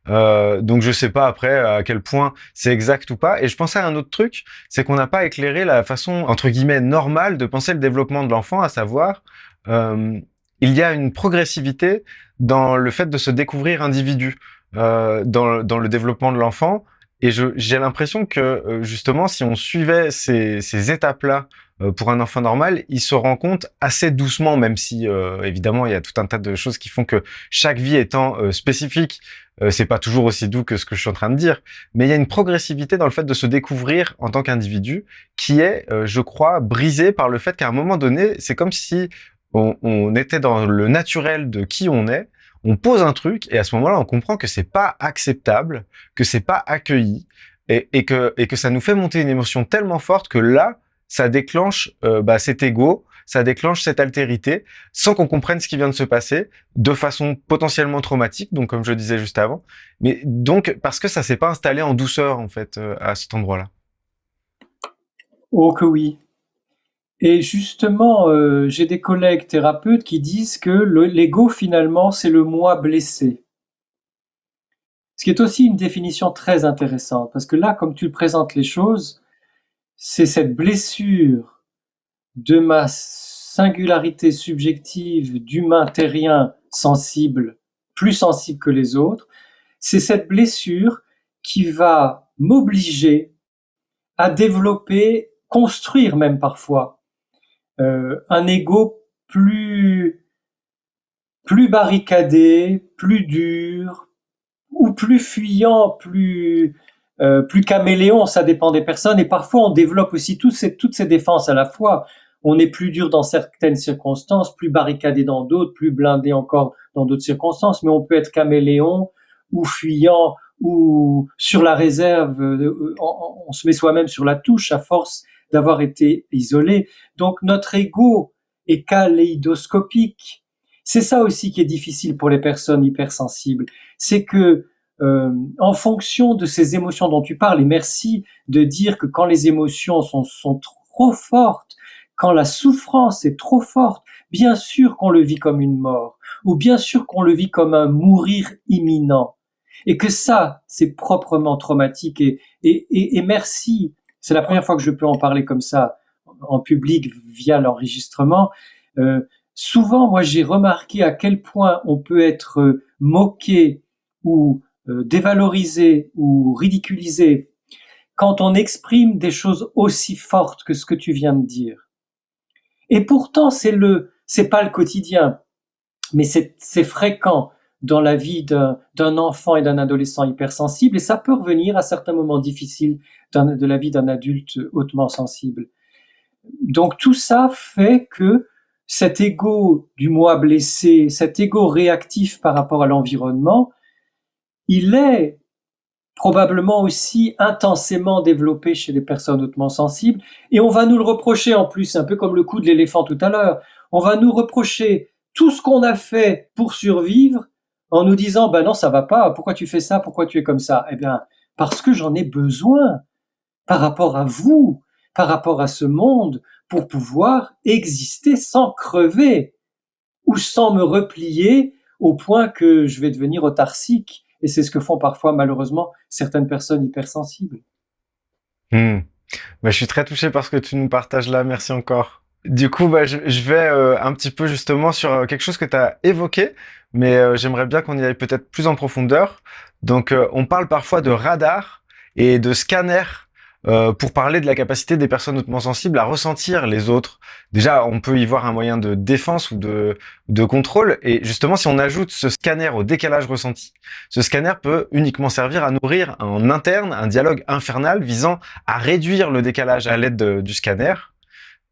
Speaker 2: Donc je sais pas après à quel point c'est exact ou pas. Et je pensais à un autre truc, c'est qu'on n'a pas éclairé la façon entre guillemets normale de penser le développement de l'enfant, à savoir euh, il y a une progressivité dans le fait de se découvrir individu dans le développement de l'enfant. Et j'ai l'impression que justement, si on suivait ces étapes-là pour un enfant normal, il se rend compte assez doucement, même si évidemment il y a tout un tas de choses qui font que chaque vie étant spécifique, c'est pas toujours aussi doux que ce que je suis en train de dire, mais il y a une progressivité dans le fait de se découvrir en tant qu'individu qui est, je crois, brisée par le fait qu'à un moment donné, c'est comme si on était dans le naturel de qui on est, on pose un truc et à ce moment-là, on comprend que c'est pas acceptable, que c'est pas accueilli et que ça nous fait monter une émotion tellement forte que là, ça déclenche bah, cet ego, ça déclenche cette altérité sans qu'on comprenne ce qui vient de se passer de façon potentiellement traumatique, donc comme je disais juste avant, mais donc parce que ça s'est pas installé en douceur en fait à cet endroit-là.
Speaker 1: Oh que oui. Et justement, j'ai des collègues thérapeutes qui disent que l'ego, finalement, c'est le moi blessé. Ce qui est aussi une définition très intéressante, parce que là, comme tu présentes les choses, c'est cette blessure de ma singularité subjective d'humain terrien sensible, plus sensible que les autres, c'est cette blessure qui va m'obliger à développer, construire même parfois, un ego plus barricadé, plus dur, ou plus fuyant, plus caméléon, ça dépend des personnes. Et parfois, on développe aussi toutes ces défenses à la fois. On est plus dur dans certaines circonstances, plus barricadé dans d'autres, plus blindé encore dans d'autres circonstances. Mais on peut être caméléon ou fuyant ou sur la réserve. On se met soi-même sur la touche à force d'avoir été isolé. Donc notre ego est kaléidoscopique. C'est ça aussi qui est difficile pour les personnes hypersensibles. C'est que en fonction de ces émotions dont tu parles, et merci de dire que quand les émotions sont trop fortes, quand la souffrance est trop forte, bien sûr qu'on le vit comme une mort, ou bien sûr qu'on le vit comme un mourir imminent, et que ça, c'est proprement traumatique. Et merci, c'est la première fois que je peux en parler comme ça en public via l'enregistrement. Souvent, moi, j'ai remarqué à quel point on peut être moqué ou dévalorisé ou ridiculisé quand on exprime des choses aussi fortes que ce que tu viens de dire. Et pourtant, c'est pas le quotidien, mais c'est fréquent dans la vie d'un enfant et d'un adolescent hypersensible, et ça peut revenir à certains moments difficiles de la vie d'un adulte hautement sensible. Donc tout ça fait que cet ego du moi blessé, cet ego réactif par rapport à l'environnement, il est probablement aussi intensément développé chez les personnes hautement sensibles, et on va nous le reprocher en plus, un peu comme le coup de l'éléphant tout à l'heure, on va nous reprocher tout ce qu'on a fait pour survivre en nous disant, ben non, ça va pas, pourquoi tu fais ça, pourquoi tu es comme ça? Eh bien, parce que j'en ai besoin par rapport à vous, par rapport à ce monde, pour pouvoir exister sans crever ou sans me replier au point que je vais devenir autarcique. Et c'est ce que font parfois, malheureusement, certaines personnes hypersensibles.
Speaker 2: Hmm. Bah, je suis très touché par ce que tu nous partages là, merci encore. Du coup, bah, je vais un petit peu justement sur quelque chose que tu as évoqué, mais j'aimerais bien qu'on y aille peut-être plus en profondeur. Donc, on parle parfois de radar et de scanner pour parler de la capacité des personnes hautement sensibles à ressentir les autres. Déjà, on peut y voir un moyen de défense ou de contrôle. Et justement, si on ajoute ce scanner au décalage ressenti, ce scanner peut uniquement servir à nourrir en interne un dialogue infernal visant à réduire le décalage à l'aide du scanner.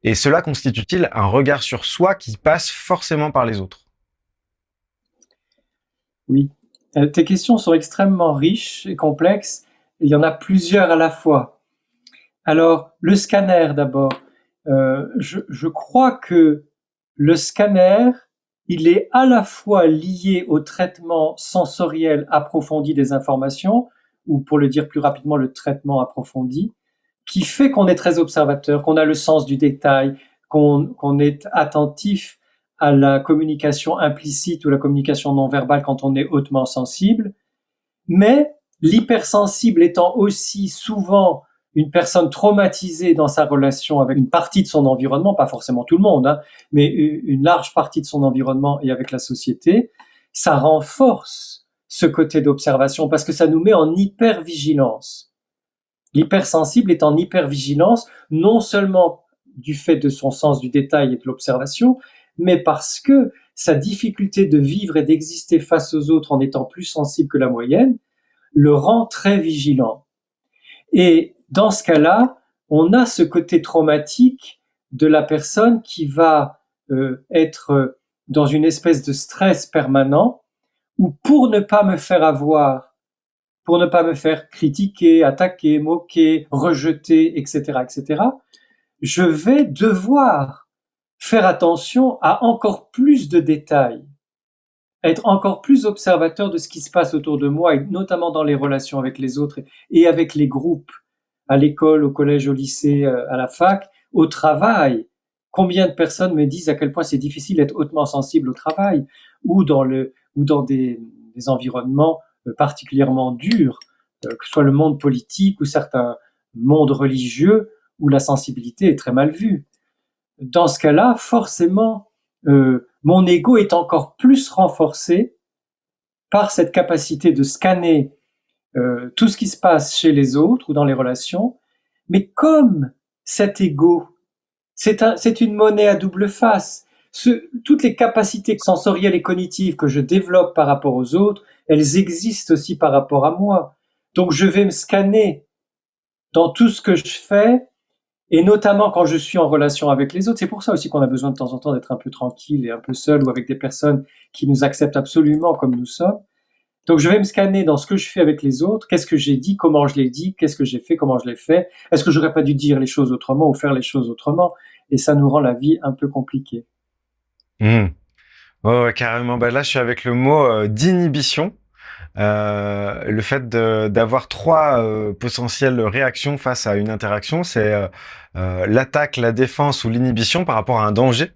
Speaker 2: Et cela constitue-t-il un regard sur soi qui passe forcément par les autres?
Speaker 1: Oui. Tes questions sont extrêmement riches et complexes. Il y en a plusieurs à la fois. Alors, le scanner d'abord. Je crois que le scanner, il est à la fois lié au traitement sensoriel approfondi des informations, ou pour le dire plus rapidement, le traitement approfondi, qui fait qu'on est très observateur, qu'on a le sens du détail, qu'on est attentif à la communication implicite ou la communication non verbale quand on est hautement sensible. Mais l'hypersensible étant aussi souvent une personne traumatisée dans sa relation avec une partie de son environnement, pas forcément tout le monde, hein, mais une large partie de son environnement et avec la société, ça renforce ce côté d'observation parce que ça nous met en hypervigilance. L'hypersensible est en hypervigilance, non seulement du fait de son sens du détail et de l'observation, mais parce que sa difficulté de vivre et d'exister face aux autres en étant plus sensible que la moyenne le rend très vigilant. Et dans ce cas-là, on a ce côté traumatique de la personne qui va être dans une espèce de stress permanent où pour ne pas me faire avoir, pour ne pas me faire critiquer, attaquer, moquer, rejeter, etc., je vais devoir faire attention à encore plus de détails, être encore plus observateur de ce qui se passe autour de moi, et notamment dans les relations avec les autres et avec les groupes, à l'école, au collège, au lycée, à la fac, au travail. Combien de personnes me disent à quel point c'est difficile d'être hautement sensible au travail ou dans des environnements particulièrement durs, que ce soit le monde politique ou certains mondes religieux où la sensibilité est très mal vue. Dans ce cas-là, forcément, mon ego est encore plus renforcé par cette capacité de scanner tout ce qui se passe chez les autres ou dans les relations. Mais comme cet ego, c'est une monnaie à double face. Toutes les capacités sensorielles et cognitives que je développe par rapport aux autres, elles existent aussi par rapport à moi. Donc je vais me scanner dans tout ce que je fais, et notamment quand je suis en relation avec les autres. C'est pour ça aussi qu'on a besoin de temps en temps d'être un peu tranquille et un peu seul ou avec des personnes qui nous acceptent absolument comme nous sommes. Donc je vais me scanner dans ce que je fais avec les autres, qu'est-ce que j'ai dit, comment je l'ai dit, qu'est-ce que j'ai fait, comment je l'ai fait, est-ce que j'aurais pas dû dire les choses autrement ou faire les choses autrement, et ça nous rend la vie un peu compliquée.
Speaker 2: Mmh. Ouais, ouais, carrément. Bah là, je suis avec le mot d'inhibition. Le fait d'avoir trois potentielles réactions face à une interaction, c'est l'attaque, la défense ou l'inhibition par rapport à un danger.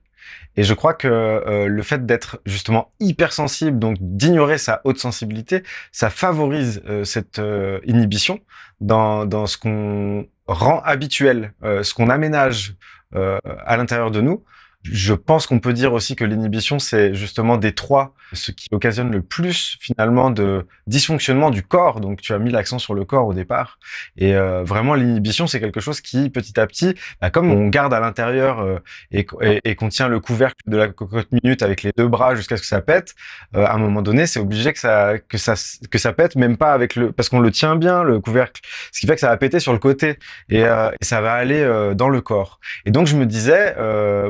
Speaker 2: Et je crois que le fait d'être justement hypersensible, donc d'ignorer sa haute sensibilité, ça favorise cette inhibition dans ce qu'on rend habituel, ce qu'on aménage à l'intérieur de nous. Je pense qu'on peut dire aussi que l'inhibition, c'est justement des trois, ce qui occasionne le plus finalement de dysfonctionnement du corps. Donc tu as mis l'accent sur le corps au départ. Et vraiment, l'inhibition, c'est quelque chose qui, petit à petit, bah, comme on garde à l'intérieur et qu'on tient le couvercle de la cocotte minute avec les deux bras jusqu'à ce que ça pète, à un moment donné, c'est obligé que ça pète, même pas avec parce qu'on le tient bien, le couvercle. Ce qui fait que ça va péter sur le côté et ça va aller dans le corps. Et donc je me disais,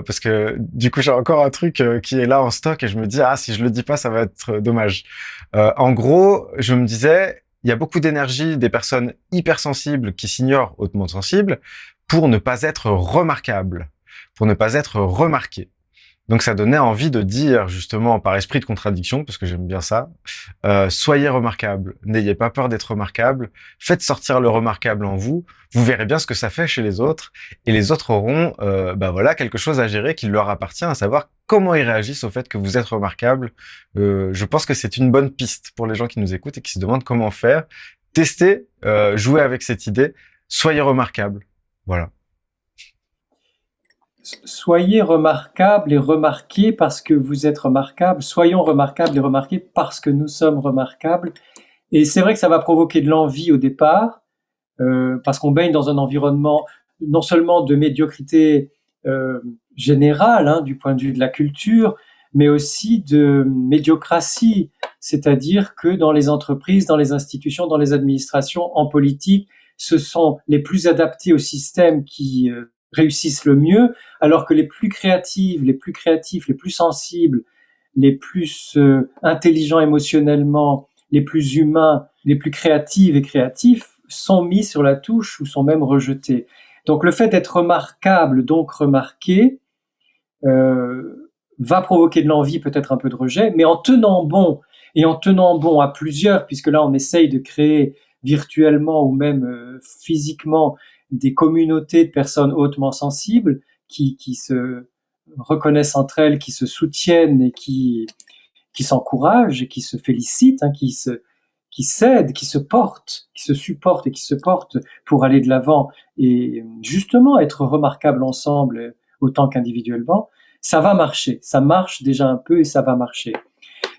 Speaker 2: parce que du coup j'ai encore un truc qui est là en stock et je me dis ah si je le dis pas ça va être dommage. En gros, je me disais il y a beaucoup d'énergie des personnes hypersensibles qui s'ignorent hautement sensibles pour ne pas être remarquables, pour ne pas être remarquées. Donc ça donnait envie de dire, justement, par esprit de contradiction, parce que j'aime bien ça, soyez remarquable, n'ayez pas peur d'être remarquable, faites sortir le remarquable en vous, vous verrez bien ce que ça fait chez les autres, et les autres auront bah voilà, quelque chose à gérer qui leur appartient, à savoir comment ils réagissent au fait que vous êtes remarquable. Je pense que c'est une bonne piste pour les gens qui nous écoutent et qui se demandent comment faire. Testez, jouez avec cette idée, soyez remarquable. Voilà.
Speaker 1: Soyez remarquables et remarqués parce que vous êtes remarquables. Soyons remarquables et remarqués parce que nous sommes remarquables. Et c'est vrai que ça va provoquer de l'envie au départ, parce qu'on baigne dans un environnement non seulement de médiocrité générale, hein, du point de vue de la culture, mais aussi de médiocratie, c'est-à-dire que dans les entreprises, dans les institutions, dans les administrations, en politique, ce sont les plus adaptés au système qui réussissent le mieux, alors que les plus créatives, les plus créatifs, les plus sensibles, les plus intelligents émotionnellement, les plus humains, les plus créatives et créatifs sont mis sur la touche ou sont même rejetés. Donc le fait d'être remarquable, donc remarqué, va provoquer de l'envie, peut-être un peu de rejet, mais en tenant bon, et en tenant bon à plusieurs, puisque là on essaye de créer virtuellement ou même physiquement des communautés de personnes hautement sensibles qui se reconnaissent entre elles, qui se soutiennent et qui s'encouragent et qui se félicitent, hein, qui s'aident, qui se portent, qui se supportent et qui se portent pour aller de l'avant et justement être remarquables ensemble autant qu'individuellement, ça va marcher. Ça marche déjà un peu et ça va marcher.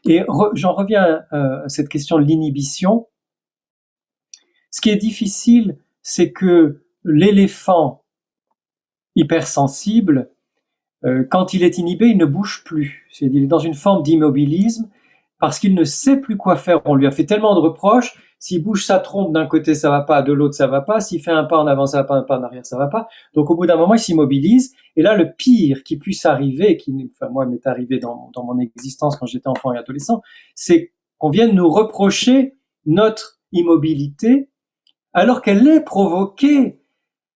Speaker 1: Et j'en reviens à cette question de l'inhibition. Ce qui est difficile, c'est que l'éléphant hypersensible, quand il est inhibé, il ne bouge plus. Il est dans une forme d'immobilisme parce qu'il ne sait plus quoi faire. On lui a fait tellement de reproches. S'il bouge sa trompe d'un côté, ça va pas, de l'autre, ça va pas. S'il fait un pas en avant, ça va pas, un pas en arrière, ça va pas. Donc, au bout d'un moment, il s'immobilise. Et là, le pire qui puisse arriver, moi, m'est arrivé dans mon existence quand j'étais enfant et adolescent, c'est qu'on vienne nous reprocher notre immobilité alors qu'elle est provoquée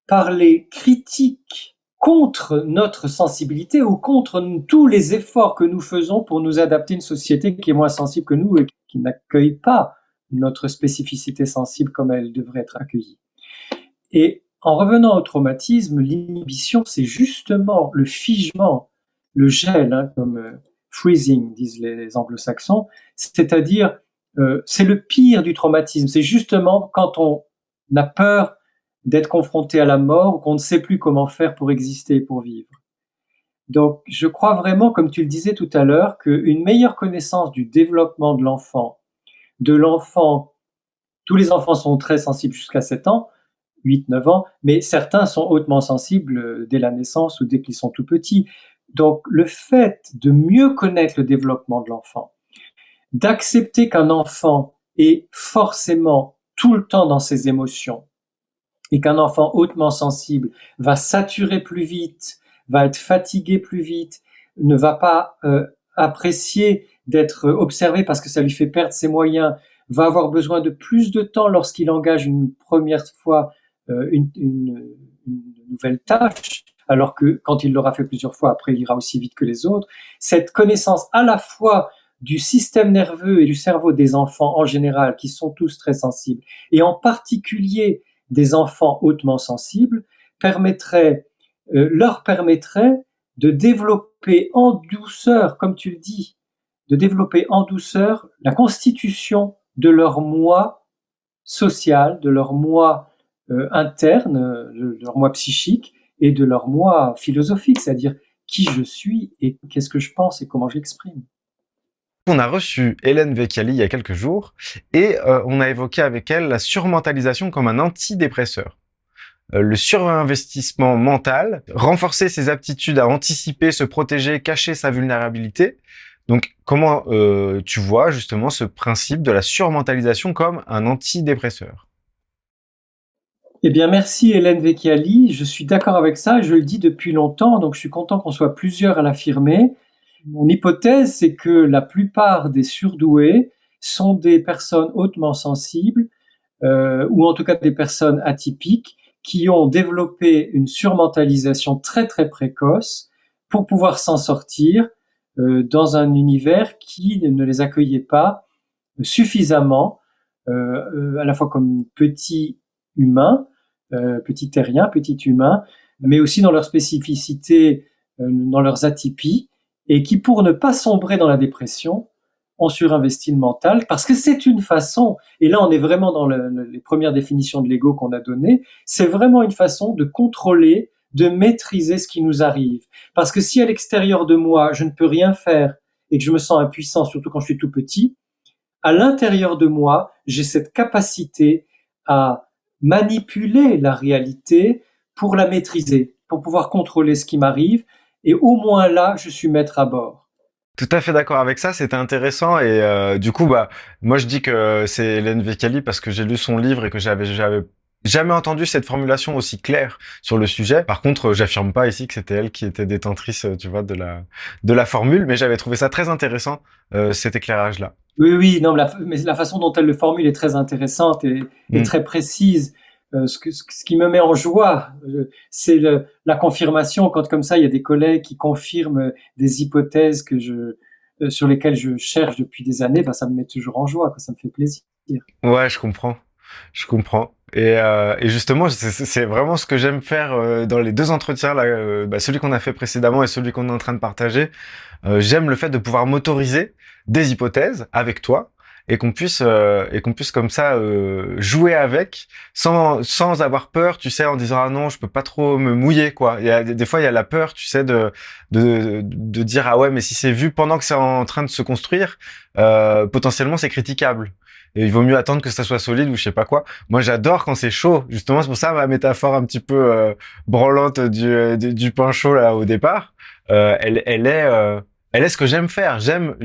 Speaker 1: par les critiques contre notre sensibilité ou contre tous les efforts que nous faisons pour nous adapter à une société qui est moins sensible que nous et qui n'accueille pas notre spécificité sensible comme elle devrait être accueillie. Et en revenant au traumatisme, l'inhibition, c'est justement le figement, le gel, hein, comme freezing disent les anglo-saxons, c'est-à-dire c'est le pire du traumatisme, c'est justement quand on a peur d'être confronté à la mort ou qu'on ne sait plus comment faire pour exister et pour vivre. Donc, je crois vraiment, comme tu le disais tout à l'heure, qu'une meilleure connaissance du développement de l'enfant, tous les enfants sont très sensibles jusqu'à 7 ans, 8, 9 ans, mais certains sont hautement sensibles dès la naissance ou dès qu'ils sont tout petits. Donc, le fait de mieux connaître le développement de l'enfant, d'accepter qu'un enfant est forcément tout le temps dans ses émotions, et qu'un enfant hautement sensible va saturer plus vite, va être fatigué plus vite, ne va pas apprécier d'être observé parce que ça lui fait perdre ses moyens, va avoir besoin de plus de temps lorsqu'il engage une première fois une nouvelle tâche, alors que quand il l'aura fait plusieurs fois, après il ira aussi vite que les autres. Cette connaissance à la fois du système nerveux et du cerveau des enfants en général, qui sont tous très sensibles, et en particulier des enfants hautement sensibles, leur permettrait de développer en douceur, comme tu le dis, de développer en douceur la constitution de leur moi social, de leur moi interne, de leur moi psychique et de leur moi philosophique, c'est-à-dire qui je suis et qu'est-ce que je pense et comment j'exprime.
Speaker 2: On a reçu Hélène Vecchiali il y a quelques jours et on a évoqué avec elle la surmentalisation comme un antidépresseur. Le surinvestissement mental, renforcer ses aptitudes à anticiper, se protéger, cacher sa vulnérabilité. Donc, comment tu vois justement ce principe de la surmentalisation comme un antidépresseur?
Speaker 1: Eh bien, merci Hélène Vecchiali. Je suis d'accord avec ça. Je le dis depuis longtemps, donc je suis content qu'on soit plusieurs à l'affirmer. Mon hypothèse, c'est que la plupart des surdoués sont des personnes hautement sensibles, ou en tout cas des personnes atypiques, qui ont développé une surmentalisation très très précoce pour pouvoir s'en sortir dans un univers qui ne les accueillait pas suffisamment, à la fois comme petits humains, petits terriens, petits humains, mais aussi dans leur spécificité, dans leurs atypies, et qui, pour ne pas sombrer dans la dépression, ont surinvesti le mental, parce que c'est une façon, et là on est vraiment dans les premières définitions de l'ego qu'on a données, c'est vraiment une façon de contrôler, de maîtriser ce qui nous arrive. Parce que si à l'extérieur de moi, je ne peux rien faire, et que je me sens impuissant, surtout quand je suis tout petit, à l'intérieur de moi, j'ai cette capacité à manipuler la réalité pour la maîtriser, pour pouvoir contrôler ce qui m'arrive. Et au moins là, je suis maître à bord.
Speaker 2: Tout à fait d'accord avec ça, c'était intéressant et du coup bah moi je dis que c'est Hélène Vécali parce que j'ai lu son livre et que j'avais jamais entendu cette formulation aussi claire sur le sujet. Par contre, j'affirme pas ici que c'était elle qui était détentrice, tu vois, de la formule, mais j'avais trouvé ça très intéressant cet éclairage-là.
Speaker 1: Oui, oui, non, mais la façon dont elle le formule est très intéressante et
Speaker 2: Mm.
Speaker 1: très précise. Ce qui me met en joie, c'est la confirmation quand comme ça il y a des collègues qui confirment des hypothèses sur lesquelles je cherche depuis des années. Ben, ça me met toujours en joie, quoi, ça me fait plaisir.
Speaker 2: Ouais, je comprends. Je comprends. Et justement, c'est vraiment ce que j'aime faire dans les deux entretiens, là, bah, celui qu'on a fait précédemment et celui qu'on est en train de partager. J'aime le fait de pouvoir m'autoriser des hypothèses avec toi et qu'on puisse comme ça jouer avec sans avoir peur, tu sais, en disant ah non, je peux pas trop me mouiller quoi. Il y a des fois il y a la peur, tu sais, de dire ah ouais, mais si c'est vu pendant que c'est en train de se construire, potentiellement c'est critiquable. Et il vaut mieux attendre que ça soit solide ou je sais pas quoi. Moi, j'adore quand c'est chaud. Justement, c'est pour ça ma métaphore un petit peu branlante du pain chaud là au départ. Elle est ce que j'aime faire. J'aime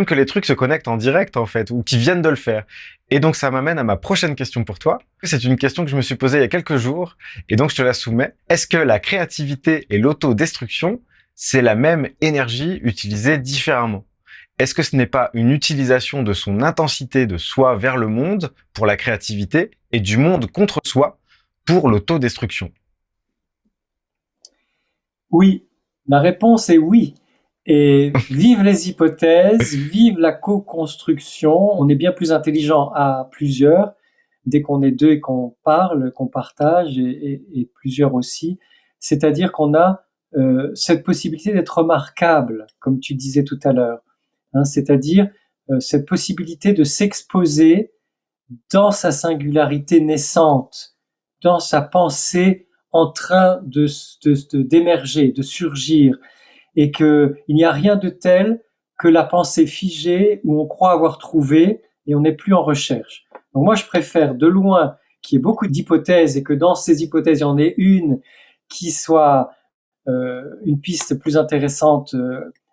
Speaker 2: que les trucs se connectent en direct en fait, ou qui viennent de le faire. Et donc ça m'amène à ma prochaine question pour toi. C'est une question que je me suis posée il y a quelques jours, et donc je te la soumets. Est-ce que la créativité et l'autodestruction, c'est la même énergie utilisée différemment? Est-ce que ce n'est pas une utilisation de son intensité de soi vers le monde pour la créativité et du monde contre soi pour l'autodestruction?
Speaker 1: Oui, la réponse est oui. Et vive les hypothèses, vive la co-construction. On est bien plus intelligent à plusieurs dès qu'on est deux et qu'on parle, qu'on partage, et plusieurs aussi. C'est-à-dire qu'on a cette possibilité d'être remarquable, comme tu disais tout à l'heure. Hein, c'est-à-dire cette possibilité de s'exposer dans sa singularité naissante, dans sa pensée en train d'émerger, de surgir, et qu'il n'y a rien de tel que la pensée figée où on croit avoir trouvé et on n'est plus en recherche. Donc moi, je préfère de loin qu'il y ait beaucoup d'hypothèses et que dans ces hypothèses, il y en ait une qui soit une piste plus intéressante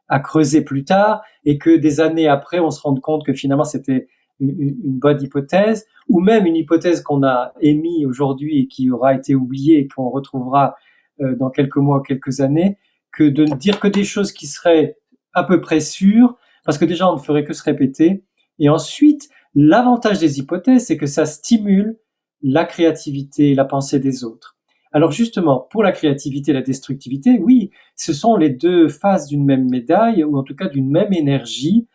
Speaker 1: à creuser plus tard et que des années après, on se rende compte que finalement, c'était une bonne hypothèse ou même une hypothèse qu'on a émise aujourd'hui et qui aura été oubliée et qu'on retrouvera dans quelques mois ou quelques années, que de ne dire que des choses qui seraient à peu près sûres, parce que déjà on ne ferait que se répéter. Et ensuite, l'avantage des hypothèses, c'est que ça stimule la créativité et la pensée des autres. Alors justement, pour la créativité et la destructivité, oui, ce sont les deux faces d'une même médaille, ou en tout cas d'une même énergie,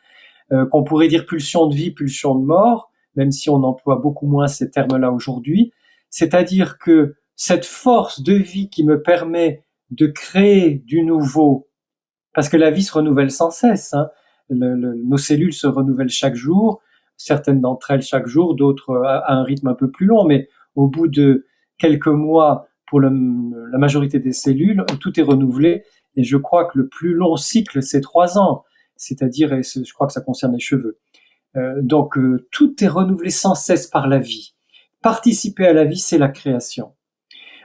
Speaker 1: qu'on pourrait dire pulsion de vie, pulsion de mort, même si on emploie beaucoup moins ces termes-là aujourd'hui. C'est-à-dire que cette force de vie qui me permet de créer du nouveau, parce que la vie se renouvelle sans cesse, hein. Nos cellules se renouvellent chaque jour, certaines d'entre elles chaque jour, d'autres à un rythme un peu plus long, mais au bout de quelques mois, pour la majorité des cellules, tout est renouvelé. Et je crois que le plus long cycle, c'est 3 ans, c'est-à-dire, et je crois que ça concerne les cheveux. Donc, tout est renouvelé sans cesse par la vie. Participer à la vie, c'est la création.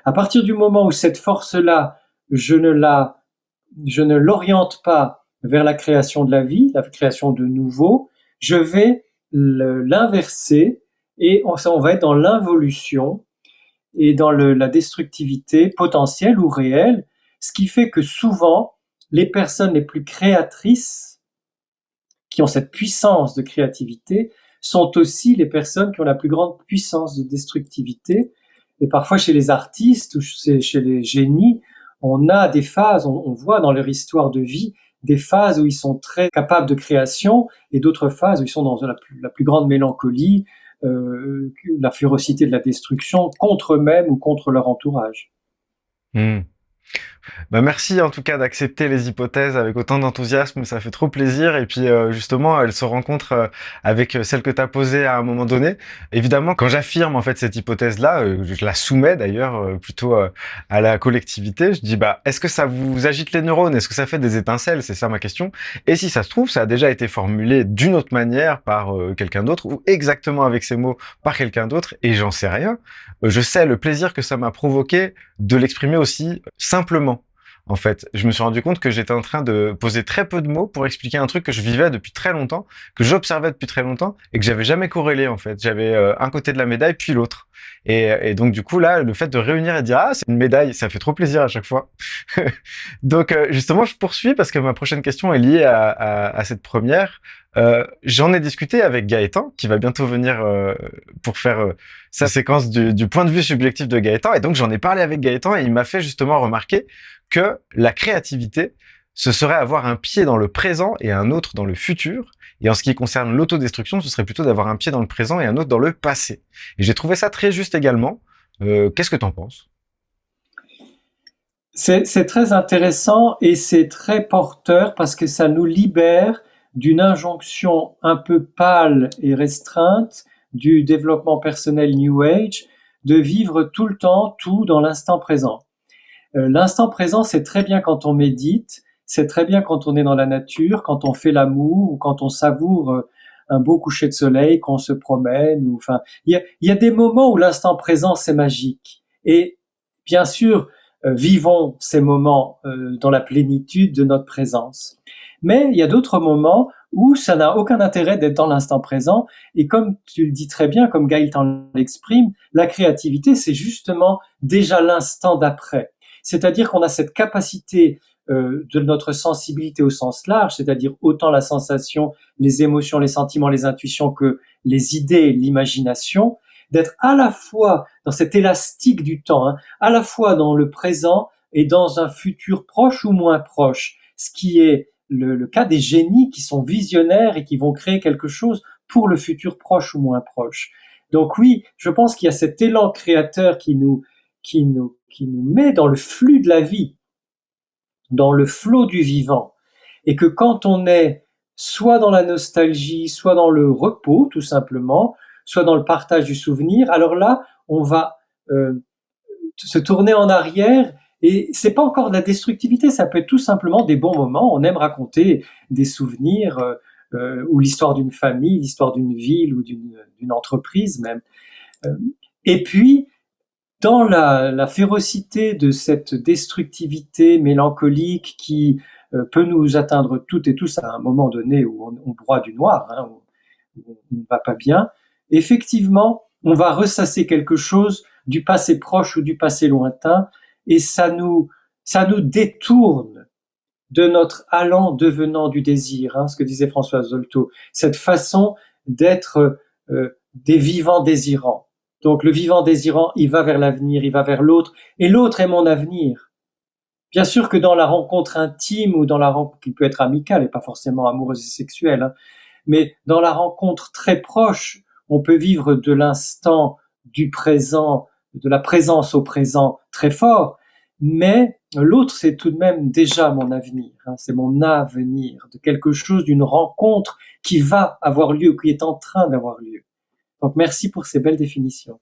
Speaker 1: À partir du moment où cette force-là, je ne l'oriente pas vers la création de la vie, la création de nouveau, je vais l'inverser et on va être dans l'involution et dans la destructivité potentielle ou réelle, ce qui fait que souvent, les personnes les plus créatrices, qui ont cette puissance de créativité, sont aussi les personnes qui ont la plus grande puissance de destructivité. Et parfois, chez les artistes ou chez les génies, on a des phases, on voit dans leur histoire de vie des phases où ils sont très capables de création et d'autres phases où ils sont dans la plus grande mélancolie, la férocité de la destruction contre eux-mêmes ou contre leur entourage.
Speaker 2: Hmm. Bah merci en tout cas d'accepter les hypothèses avec autant d'enthousiasme, ça fait trop plaisir. Et puis justement, elle se rencontre avec celle que tu as posée à un moment donné. Évidemment, quand j'affirme en fait cette hypothèse-là, je la soumets d'ailleurs plutôt à la collectivité. Je dis bah est-ce que ça vous agite les neurones? Est-ce que ça fait des étincelles? C'est ça ma question. Et si ça se trouve, ça a déjà été formulé d'une autre manière par quelqu'un d'autre ou exactement avec ces mots par quelqu'un d'autre et j'en sais rien. Je sais le plaisir que ça m'a provoqué de l'exprimer aussi simplement. En fait, je me suis rendu compte que j'étais en train de poser très peu de mots pour expliquer un truc que je vivais depuis très longtemps, que j'observais depuis très longtemps et que j'avais jamais corrélé en fait. J'avais un côté de la médaille puis l'autre. Et donc du coup là, le fait de réunir et de dire ah c'est une médaille, ça fait trop plaisir à chaque fois. Donc justement, je poursuis parce que ma prochaine question est liée à cette première. J'en ai discuté avec Gaëtan qui va bientôt venir pour faire sa séquence du point de vue subjectif de Gaëtan. Et donc j'en ai parlé avec Gaëtan et il m'a fait justement remarquer que la créativité, ce serait avoir un pied dans le présent et un autre dans le futur. Et en ce qui concerne l'autodestruction, ce serait plutôt d'avoir un pied dans le présent et un autre dans le passé. Et j'ai trouvé ça très juste également. Qu'est-ce que t'en penses?
Speaker 1: C'est très intéressant et c'est très porteur parce que ça nous libère d'une injonction un peu pâle et restreinte du développement personnel New Age de vivre tout le temps, tout dans l'instant présent. L'instant présent, c'est très bien quand on médite, c'est très bien quand on est dans la nature, quand on fait l'amour ou quand on savoure un beau coucher de soleil, qu'on se promène. Ou, enfin, il y a des moments où l'instant présent, c'est magique. Et bien sûr, vivons ces moments dans la plénitude de notre présence. Mais il y a d'autres moments où ça n'a aucun intérêt d'être dans l'instant présent. Et comme tu le dis très bien, comme Gaëtan l'exprime, la créativité, c'est justement déjà l'instant d'après. C'est-à-dire qu'on a cette capacité de notre sensibilité au sens large, c'est-à-dire autant la sensation, les émotions, les sentiments, les intuitions que les idées, l'imagination, d'être à la fois dans cet élastique du temps, hein, à la fois dans le présent et dans un futur proche ou moins proche, ce qui est le cas des génies qui sont visionnaires et qui vont créer quelque chose pour le futur proche ou moins proche. Donc oui, je pense qu'il y a cet élan créateur qui nous met dans le flux de la vie, dans le flot du vivant, et que quand on est soit dans la nostalgie, soit dans le repos, tout simplement, soit dans le partage du souvenir, alors là, on va se tourner en arrière. Et c'est pas encore de la destructivité, ça peut être tout simplement des bons moments. On aime raconter des souvenirs ou l'histoire d'une famille, l'histoire d'une ville ou d'une entreprise même. Euh, et puis, dans la férocité de cette destructivité mélancolique qui peut nous atteindre toutes et tous à un moment donné où on broie du noir, hein, où on ne va pas bien, effectivement, on va ressasser quelque chose du passé proche ou du passé lointain, et ça nous détourne de notre allant devenant du désir, hein, ce que disait Françoise Dolto, cette façon d'être des vivants désirants. Donc le vivant désirant, il va vers l'avenir, il va vers l'autre, et l'autre est mon avenir. Bien sûr que dans la rencontre intime ou dans la rencontre qui peut être amicale et pas forcément amoureuse et sexuelle, hein, mais dans la rencontre très proche, on peut vivre de l'instant, du présent, de la présence au présent très fort, mais l'autre, c'est tout de même déjà mon avenir, hein, c'est mon avenir, de quelque chose, d'une rencontre qui va avoir lieu, qui est en train d'avoir lieu. Donc merci pour ces belles définitions.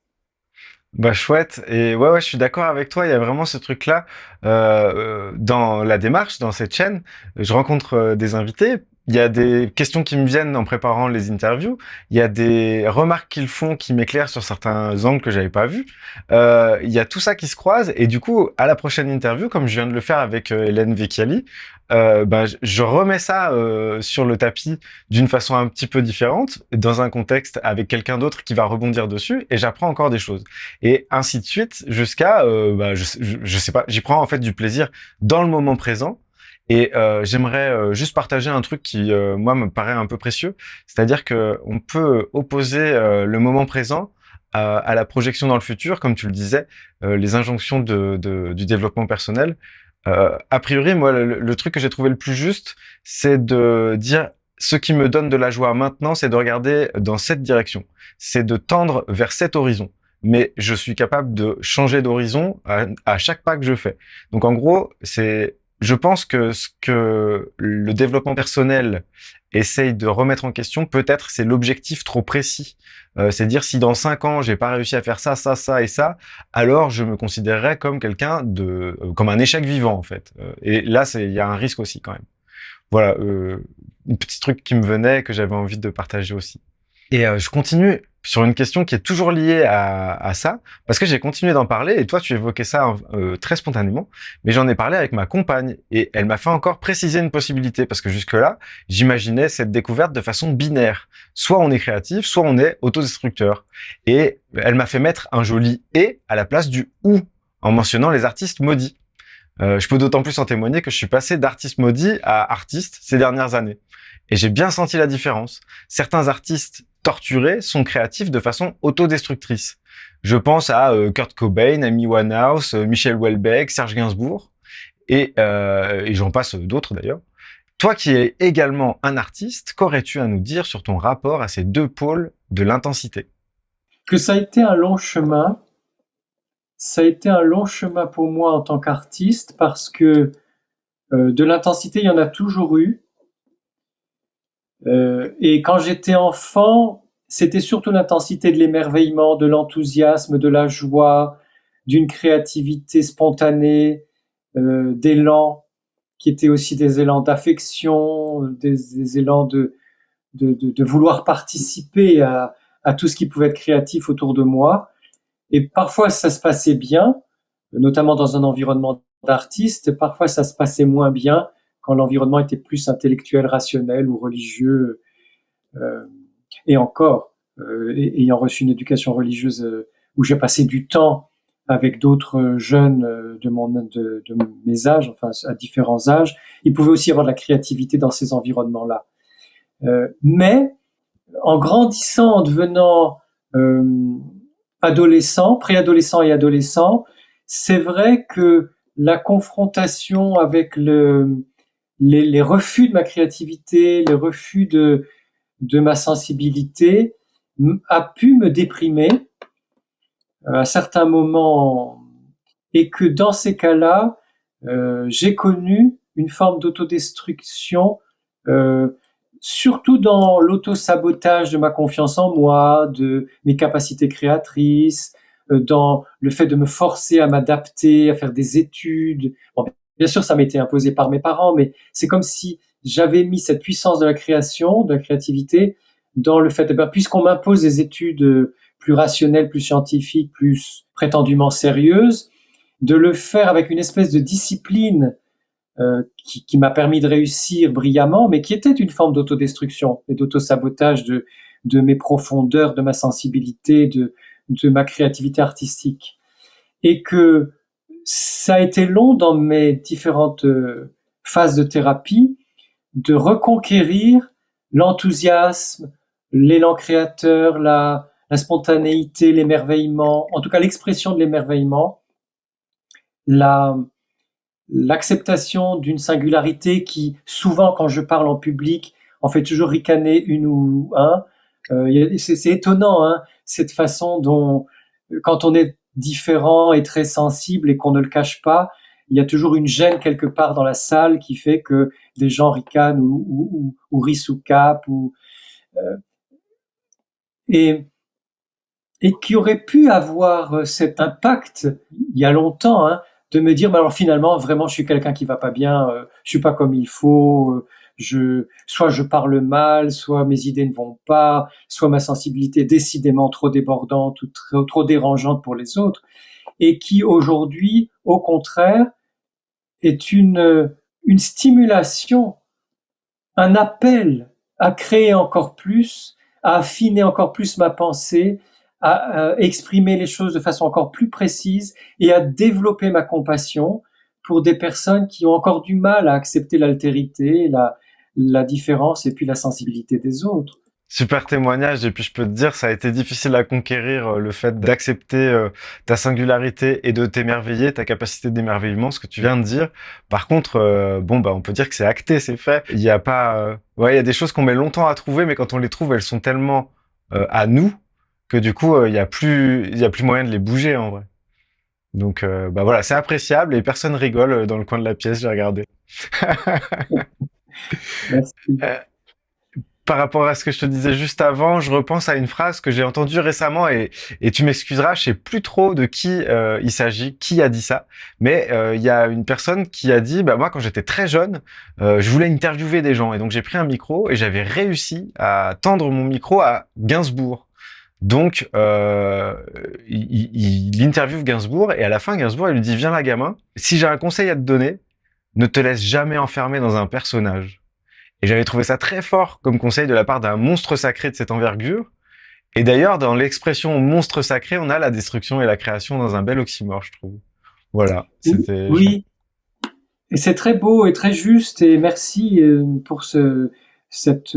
Speaker 2: Bah chouette et ouais je suis d'accord avec toi, il y a vraiment ce truc là dans la démarche dans cette chaîne. Je rencontre des invités, il y a des questions qui me viennent en préparant les interviews, il y a des remarques qu'ils font qui m'éclairent sur certains angles que j'avais pas vus. Il y a tout ça qui se croise et du coup à la prochaine interview, comme je viens de le faire avec Hélène Vecchiali, bah, je remets ça sur le tapis d'une façon un petit peu différente, dans un contexte avec quelqu'un d'autre qui va rebondir dessus, et j'apprends encore des choses. Et ainsi de suite, jusqu'à, bah, je sais pas, j'y prends en fait du plaisir dans le moment présent. Et j'aimerais juste partager un truc qui, moi, me paraît un peu précieux, c'est-à-dire que on peut opposer le moment présent à la projection dans le futur, comme tu le disais, les injonctions du développement personnel. A priori, moi, le truc que j'ai trouvé le plus juste, c'est de dire ce qui me donne de la joie maintenant, c'est de regarder dans cette direction. C'est de tendre vers cet horizon. mais je suis capable de changer d'horizon à chaque pas que je fais. Donc en gros, je pense que ce que le développement personnel essaye de remettre en question, peut-être, c'est l'objectif trop précis. C'est dire si dans 5 ans, j'ai pas réussi à faire ça, ça, ça et ça, alors je me considérerais comme quelqu'un comme un échec vivant, en fait. Et là, il y a un risque aussi, quand même. Voilà, un petit truc qui me venait, que j'avais envie de partager aussi. Et je continue sur une question qui est toujours liée à ça, parce que j'ai continué d'en parler, et toi tu évoquais ça très spontanément, mais j'en ai parlé avec ma compagne, et elle m'a fait encore préciser une possibilité, parce que jusque-là, j'imaginais cette découverte de façon binaire. Soit on est créatif, soit on est autodestructeur. Et elle m'a fait mettre un joli « et » à la place du « ou », en mentionnant les artistes maudits. Je peux d'autant plus en témoigner que je suis passé d'artiste maudit à artiste ces dernières années. Et j'ai bien senti la différence. Certains artistes torturés sont créatifs de façon autodestructrice. Je pense à Kurt Cobain, Amy Winehouse, Michel Houellebecq, Serge Gainsbourg, et j'en passe d'autres d'ailleurs. Toi qui es également un artiste, qu'aurais-tu à nous dire sur ton rapport à ces deux pôles de l'intensité?
Speaker 1: Que ça a été un long chemin. Ça a été un long chemin pour moi en tant qu'artiste parce que de l'intensité, il y en a toujours eu. Et quand j'étais enfant, c'était surtout l'intensité de l'émerveillement, de l'enthousiasme, de la joie, d'une créativité spontanée, d'élan, qui étaient aussi des élans d'affection, des élans de vouloir participer à tout ce qui pouvait être créatif autour de moi. Et parfois, ça se passait bien, notamment dans un environnement d'artiste. Parfois, ça se passait moins bien quand l'environnement était plus intellectuel, rationnel ou religieux. Euh, et encore, ayant reçu une éducation religieuse où j'ai passé du temps avec d'autres jeunes de mes âges, enfin à différents âges, il pouvait aussi y avoir de la créativité dans ces environnements-là. Mais en grandissant, en devenant adolescent, préadolescent et adolescent, c'est vrai que la confrontation avec les refus de ma créativité, les refus de ma sensibilité a pu me déprimer à certains moments, et que dans ces cas-là, j'ai connu une forme d'autodestruction, surtout dans l'auto-sabotage de ma confiance en moi, de mes capacités créatrices, dans le fait de me forcer à m'adapter, à faire des études. Bon, bien sûr, ça m'était imposé par mes parents, mais c'est comme si j'avais mis cette puissance de la création, de la créativité, dans le fait, puisqu'on m'impose des études plus rationnelles, plus scientifiques, plus prétendument sérieuses, de le faire avec une espèce de discipline qui m'a permis de réussir brillamment, mais qui était une forme d'autodestruction et d'autosabotage de mes profondeurs, de ma sensibilité, de ma créativité artistique. Et que ça a été long dans mes différentes phases de thérapie de reconquérir l'enthousiasme, l'élan créateur, la spontanéité, l'émerveillement, en tout cas l'expression de l'émerveillement, l'acceptation d'une singularité qui, souvent, quand je parle en public, en fait toujours ricaner une ou un. C'est étonnant, hein, cette façon dont, quand on est différent et très sensible et qu'on ne le cache pas, il y a toujours une gêne quelque part dans la salle qui fait que des gens ricanent ou rient sous cap, et, et qui aurait pu avoir cet impact il y a longtemps, hein, de me dire, bah alors finalement, vraiment, je suis quelqu'un qui va pas bien, je suis pas comme il faut, soit je parle mal, soit mes idées ne vont pas, soit ma sensibilité est décidément trop débordante ou trop dérangeante pour les autres, et qui aujourd'hui, au contraire, est une stimulation, un appel à créer encore plus, à affiner encore plus ma pensée, à exprimer les choses de façon encore plus précise et à développer ma compassion pour des personnes qui ont encore du mal à accepter l'altérité, la différence et puis la sensibilité des autres.
Speaker 2: Super témoignage, et puis je peux te dire, ça a été difficile à conquérir, le fait d'accepter ta singularité et de t'émerveiller, ta capacité d'émerveillement, ce que tu viens de dire. Par contre, bon, bah, on peut dire que c'est acté, c'est fait. Il y a pas, ouais, il y a des choses qu'on met longtemps à trouver, mais quand on les trouve, elles sont tellement à nous que du coup, il y a plus moyen de les bouger en vrai. Donc, bah voilà, c'est appréciable et personne rigole dans le coin de la pièce, j'ai regardé.
Speaker 1: Merci.
Speaker 2: Euh, Par rapport à ce que je te disais juste avant, je repense à une phrase que j'ai entendue récemment et tu m'excuseras, je sais plus trop de qui il s'agit, qui a dit ça, mais il y a une personne qui a dit, bah moi quand j'étais très jeune, je voulais interviewer des gens et donc j'ai pris un micro et j'avais réussi à tendre mon micro à Gainsbourg. Donc, il interviewe Gainsbourg et à la fin, Gainsbourg, il lui dit, viens là, gamin, si j'ai un conseil à te donner, ne te laisse jamais enfermer dans un personnage. Et j'avais trouvé ça très fort comme conseil de la part d'un monstre sacré de cette envergure. Et d'ailleurs, dans l'expression monstre sacré, on a la destruction et la création dans un bel oxymore, je trouve. Voilà, c'était...
Speaker 1: Oui, et c'est très beau et très juste, et merci pour cette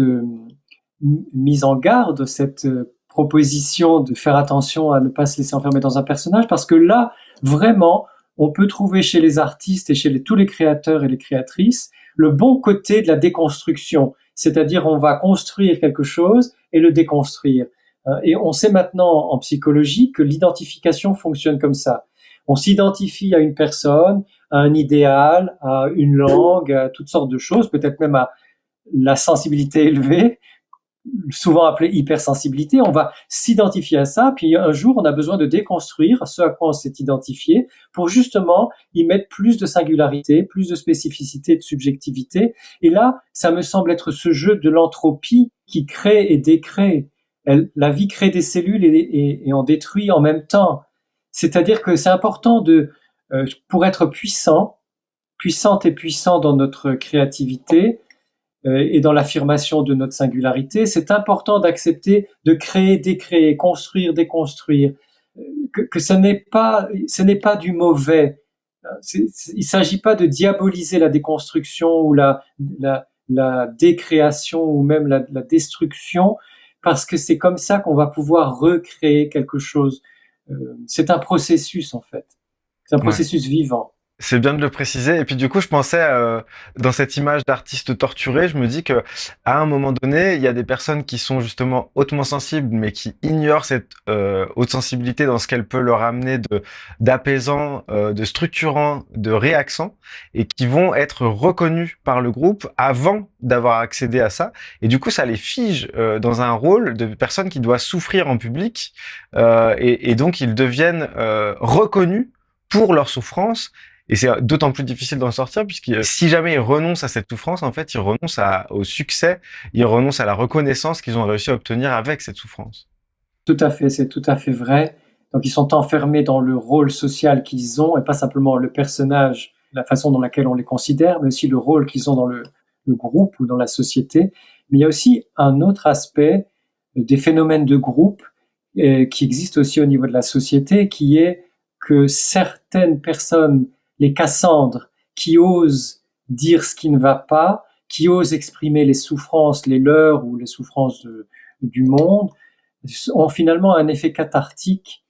Speaker 1: mise en garde, cette proposition de faire attention à ne pas se laisser enfermer dans un personnage, parce que là, vraiment, on peut trouver chez les artistes et chez tous les créateurs et les créatrices le bon côté de la déconstruction, c'est-à-dire on va construire quelque chose et le déconstruire. Et on sait maintenant en psychologie que l'identification fonctionne comme ça. On s'identifie à une personne, à un idéal, à une langue, à toutes sortes de choses, peut-être même à la sensibilité élevée, souvent appelée hypersensibilité. On va s'identifier à ça, puis un jour, on a besoin de déconstruire ce à quoi on s'est identifié pour justement y mettre plus de singularité, plus de spécificité, de subjectivité. Et là, ça me semble être ce jeu de l'entropie qui crée et décrée. La vie crée des cellules et en détruit en même temps. C'est-à-dire que c'est important pour être puissante et puissant dans notre créativité et dans l'affirmation de notre singularité, c'est important d'accepter de créer, décréer, construire, déconstruire, que ce n'est pas du mauvais. Il ne s'agit pas de diaboliser la déconstruction ou la décréation ou même la destruction, parce que c'est comme ça qu'on va pouvoir recréer quelque chose. C'est un processus en fait. C'est un
Speaker 2: Ouais.
Speaker 1: processus vivant.
Speaker 2: C'est bien de le préciser. Et puis du coup, je pensais dans cette image d'artiste torturé, je me dis que à un moment donné, il y a des personnes qui sont justement hautement sensibles, mais qui ignorent cette haute sensibilité dans ce qu'elle peut leur amener de d'apaisant, de structurant, de réaxant, et qui vont être reconnus par le groupe avant d'avoir accédé à ça. Et du coup, ça les fige dans un rôle de personne qui doit souffrir en public, et donc ils deviennent reconnus pour leur souffrance et c'est d'autant plus difficile d'en sortir puisque si jamais ils renoncent à cette souffrance, en fait, ils renoncent au succès, ils renoncent à la reconnaissance qu'ils ont réussi à obtenir avec cette souffrance.
Speaker 1: Tout à fait, c'est tout à fait vrai. Donc ils sont enfermés dans le rôle social qu'ils ont et pas simplement le personnage, la façon dans laquelle on les considère, mais aussi le rôle qu'ils ont dans le groupe ou dans la société. Mais il y a aussi un autre aspect des phénomènes de groupe qui existent aussi au niveau de la société, qui est que certaines personnes, les Cassandres, qui osent dire ce qui ne va pas, qui osent exprimer les souffrances, les leurs ou les souffrances du monde, ont finalement un effet cathartique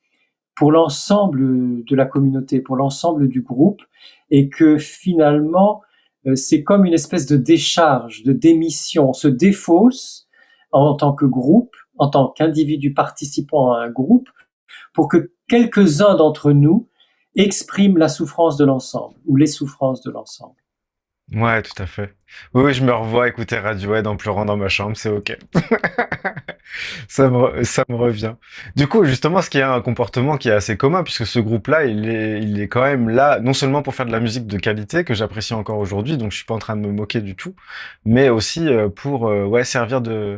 Speaker 1: pour l'ensemble de la communauté, pour l'ensemble du groupe, et que finalement, c'est comme une espèce de décharge, de démission. On se défausse en tant que groupe, en tant qu'individu participant à un groupe, pour que quelques-uns d'entre nous expriment la souffrance de l'ensemble, ou les souffrances de l'ensemble.
Speaker 2: Ouais, tout à fait. Oui, oui, je me revois écouter Radiohead en pleurant dans ma chambre, c'est ok. Ça me revient. Du coup, justement, ce qui est un comportement qui est assez commun, puisque ce groupe-là, il est quand même là, non seulement pour faire de la musique de qualité, que j'apprécie encore aujourd'hui, donc je suis pas en train de me moquer du tout, mais aussi pour ouais, servir de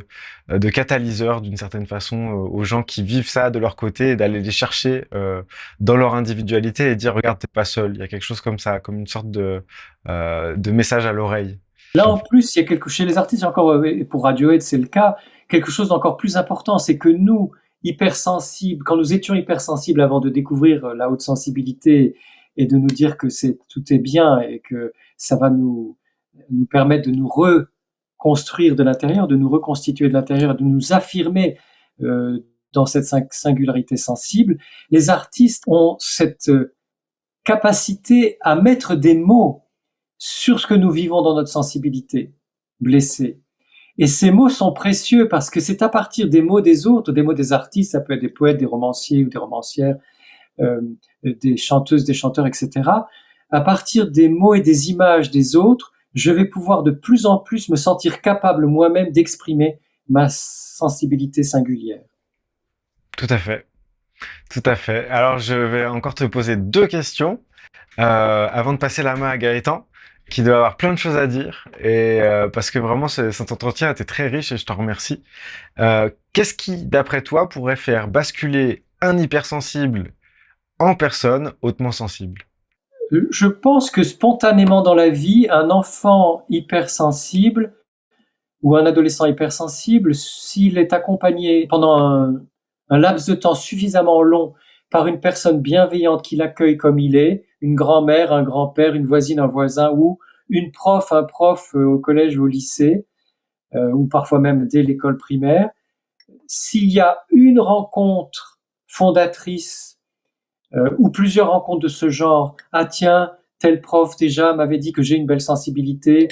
Speaker 2: catalyseur d'une certaine façon aux gens qui vivent ça de leur côté et d'aller les chercher dans leur individualité et dire, regarde, t'es pas seul. Il y a quelque chose comme ça, comme une sorte de message à l'oreille.
Speaker 1: Là, en plus, il y a quelque chez les artistes encore, et pour Radiohead, c'est le cas, quelque chose d'encore plus important, c'est que nous, hypersensibles, quand nous étions hypersensibles avant de découvrir la haute sensibilité et de nous dire que tout est bien et que ça va nous permettre de nous reconstruire de l'intérieur, de nous reconstituer de l'intérieur, de nous affirmer dans cette singularité sensible, les artistes ont cette capacité à mettre des mots sur ce que nous vivons dans notre sensibilité blessée. Et ces mots sont précieux parce que c'est à partir des mots des autres, des mots des artistes, ça peut être des poètes, des romanciers ou des romancières, euh, des chanteuses, des chanteurs, etc. À partir des mots et des images des autres, je vais pouvoir de plus en plus me sentir capable moi-même d'exprimer ma sensibilité singulière.
Speaker 2: Tout à fait. Tout à fait. Alors, je vais encore te poser deux questions avant de passer la main à Gaëtan, qui doit avoir plein de choses à dire. Et parce que vraiment, cet entretien était très riche et je t'en remercie. Qu'est-ce qui, d'après toi, pourrait faire basculer un hypersensible en personne hautement sensible?
Speaker 1: Je pense que spontanément dans la vie, un enfant hypersensible ou un adolescent hypersensible, s'il est accompagné pendant un laps de temps suffisamment long par une personne bienveillante qui l'accueille comme il est, une grand-mère, un grand-père, une voisine, un voisin, ou une prof, un prof au collège ou au lycée, ou parfois même dès l'école primaire, s'il y a une rencontre fondatrice ou plusieurs rencontres de ce genre, ah tiens, tel prof déjà m'avait dit que j'ai une belle sensibilité,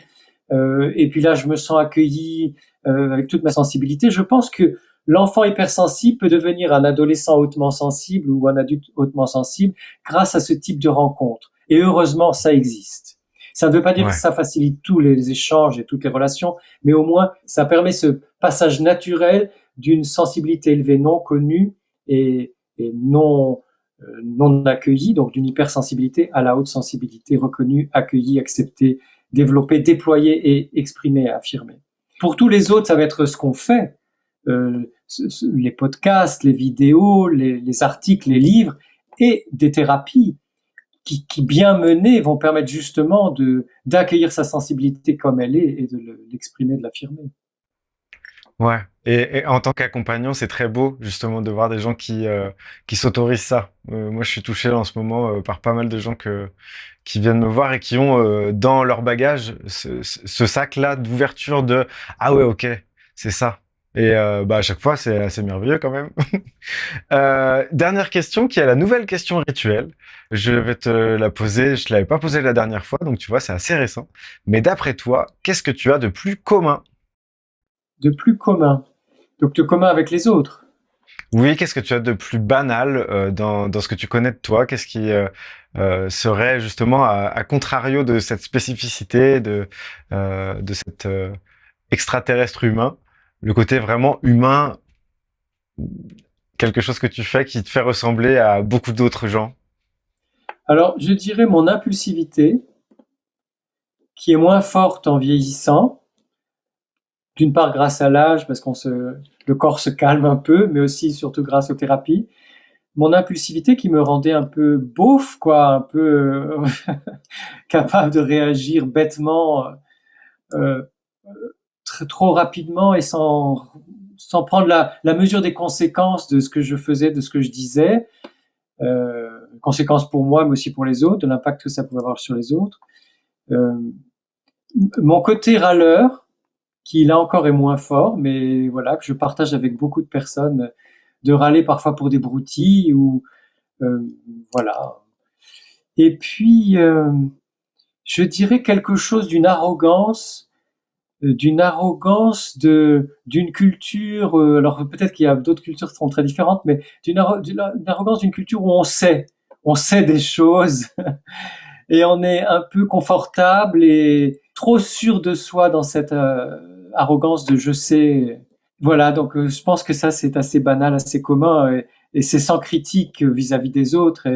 Speaker 1: et puis là je me sens accueilli avec toute ma sensibilité. Je pense que l'enfant hypersensible peut devenir un adolescent hautement sensible ou un adulte hautement sensible grâce à ce type de rencontre. Et heureusement, ça existe. Ça ne veut pas dire que
Speaker 2: Ouais,
Speaker 1: ça facilite tous les échanges et toutes les relations, mais au moins ça permet ce passage naturel d'une sensibilité élevée non connue et non accueillie, donc d'une hypersensibilité à la haute sensibilité reconnue, accueillie, acceptée, développée, déployée et exprimée et affirmée. Pour tous les autres, ça va être ce qu'on fait, les podcasts, les vidéos, les articles, les livres et des thérapies qui bien menées vont permettre justement d'accueillir sa sensibilité comme elle est et de l'exprimer, de l'affirmer.
Speaker 2: ouais. Et en tant qu'accompagnant, c'est très beau justement de voir des gens qui s'autorisent ça. Moi, je suis touché en ce moment par pas mal de gens qui viennent me voir et qui ont dans leur bagage ce sac-là d'ouverture de ah ouais, ok, c'est ça. Et bah à chaque fois, c'est assez merveilleux quand même. Dernière question, qui est la nouvelle question rituelle. Je vais te la poser. Je te l'avais pas posée la dernière fois, donc tu vois, c'est assez récent. Mais d'après toi, qu'est-ce que tu as de plus commun?
Speaker 1: De plus commun. Donc de commun avec les autres.
Speaker 2: Oui, qu'est-ce que tu as de plus banal dans ce que tu connais de toi? Qu'est-ce qui serait justement à contrario de cette spécificité, de cet extraterrestre humain, le côté vraiment humain, quelque chose que tu fais qui te fait ressembler à beaucoup d'autres gens?
Speaker 1: Alors, je dirais mon impulsivité, qui est moins forte en vieillissant, d'une part grâce à l'âge, parce le corps se calme un peu, mais aussi surtout grâce aux thérapies. Mon impulsivité qui me rendait un peu beauf, quoi, un peu capable de réagir bêtement, euh, trop rapidement et sans prendre la mesure des conséquences de ce que je faisais, de ce que je disais, conséquences pour moi, mais aussi pour les autres, de l'impact que ça pouvait avoir sur les autres. Euh, Mon côté râleur, qui là encore est moins fort, mais voilà, que je partage avec beaucoup de personnes, de râler parfois pour des broutilles ou euh, voilà. Et puis, je dirais quelque chose d'une arrogance d'une culture. Alors peut-être qu'il y a d'autres cultures qui sont très différentes, mais d'une arrogance d'une culture où on sait des choses et on est un peu confortable et trop sûr de soi dans cette arrogance de je sais. Voilà, donc je pense que ça c'est assez banal, assez commun et c'est sans critique vis-à-vis des autres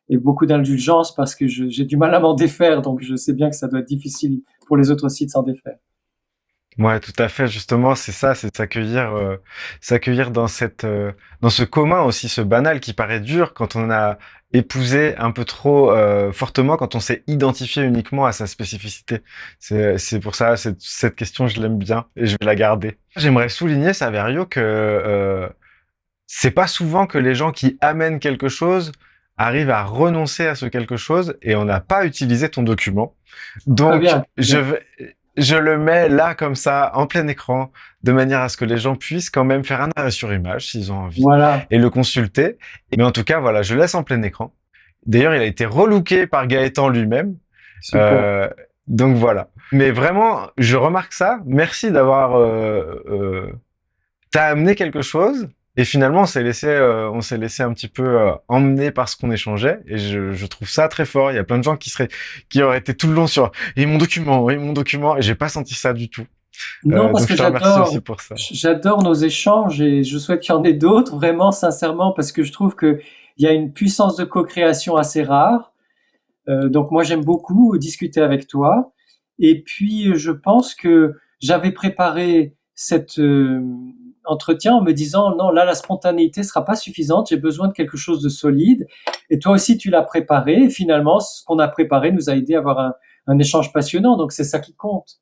Speaker 1: et beaucoup d'indulgence parce que j'ai du mal à m'en défaire, donc je sais bien que ça doit être difficile pour les autres aussi de s'en défaire.
Speaker 2: Ouais, tout à fait. Justement, c'est ça, c'est de s'accueillir dans dans ce commun aussi, ce banal qui paraît dur quand on a épousé un peu trop fortement, quand on s'est identifié uniquement à sa spécificité. C'est pour ça, cette question, je l'aime bien et je vais la garder. J'aimerais souligner, Saverio, que c'est pas souvent que les gens qui amènent quelque chose arrivent à renoncer à ce quelque chose et on n'a pas utilisé ton document.
Speaker 1: Très
Speaker 2: Donc,
Speaker 1: bien, très bien.
Speaker 2: je le mets là comme ça en plein écran de manière à ce que les gens puissent quand même faire un arrêt sur image s'ils ont envie
Speaker 1: Voilà,
Speaker 2: et le consulter. Mais en tout cas, voilà, je laisse en plein écran. D'ailleurs, il a été relooké par Gaëtan lui-même.
Speaker 1: super.
Speaker 2: Euh, Donc voilà. Mais vraiment, je remarque ça. Merci d'avoir t'as amené quelque chose et finalement on s'est laissé un petit peu emmener par ce qu'on échangeait et je trouve ça très fort. Il y a plein de gens qui auraient été tout le long sur et mon document et j'ai pas senti ça du tout.
Speaker 1: Non, parce
Speaker 2: Donc
Speaker 1: que
Speaker 2: je te remercie aussi pour ça.
Speaker 1: j'adore nos échanges et je souhaite qu'il y en ait d'autres, vraiment, sincèrement, parce que je trouve que il y a une puissance de co-création assez rare. Donc moi, j'aime beaucoup discuter avec toi. Et puis, je pense que j'avais préparé cet entretien en me disant, non, là, la spontanéité sera pas suffisante, j'ai besoin de quelque chose de solide. Et toi aussi, tu l'as préparé. Et finalement, ce qu'on a préparé nous a aidé à avoir un échange passionnant. Donc c'est ça qui compte.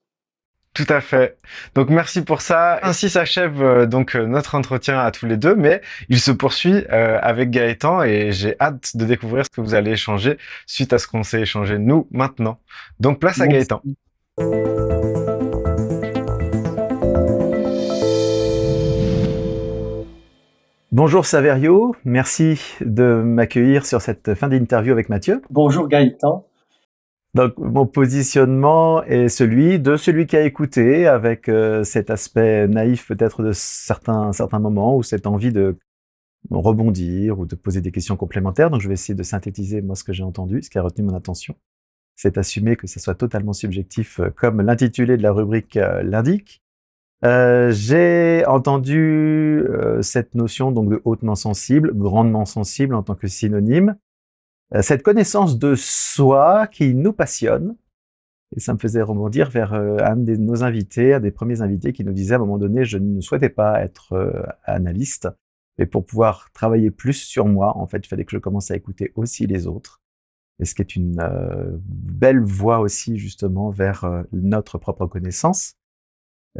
Speaker 2: Tout à fait. Donc merci pour ça. Ainsi s'achève notre entretien à tous les deux, mais il se poursuit avec Gaëtan et j'ai hâte de découvrir ce que vous allez échanger suite à ce qu'on s'est échangé nous maintenant. Donc place à Gaëtan.
Speaker 1: Merci.
Speaker 3: Bonjour Saverio, merci de m'accueillir sur cette fin d'interview avec Mathieu.
Speaker 1: Bonjour Gaëtan.
Speaker 3: Donc mon positionnement est celui qui a écouté avec cet aspect naïf peut-être de certains moments ou cette envie de rebondir ou de poser des questions complémentaires. Donc je vais essayer de synthétiser moi ce que j'ai entendu, ce qui a retenu mon attention. C'est assumer que ce soit totalement subjectif comme l'intitulé de la rubrique l'indique. J'ai entendu cette notion donc de hautement sensible, grandement sensible en tant que synonyme, cette connaissance de soi qui nous passionne, et ça me faisait rebondir vers un de nos invités, un des premiers invités qui nous disait à un moment donné, je ne souhaitais pas être analyste, mais pour pouvoir travailler plus sur moi, en fait, il fallait que je commence à écouter aussi les autres, et ce qui est une belle voie aussi justement vers notre propre connaissance.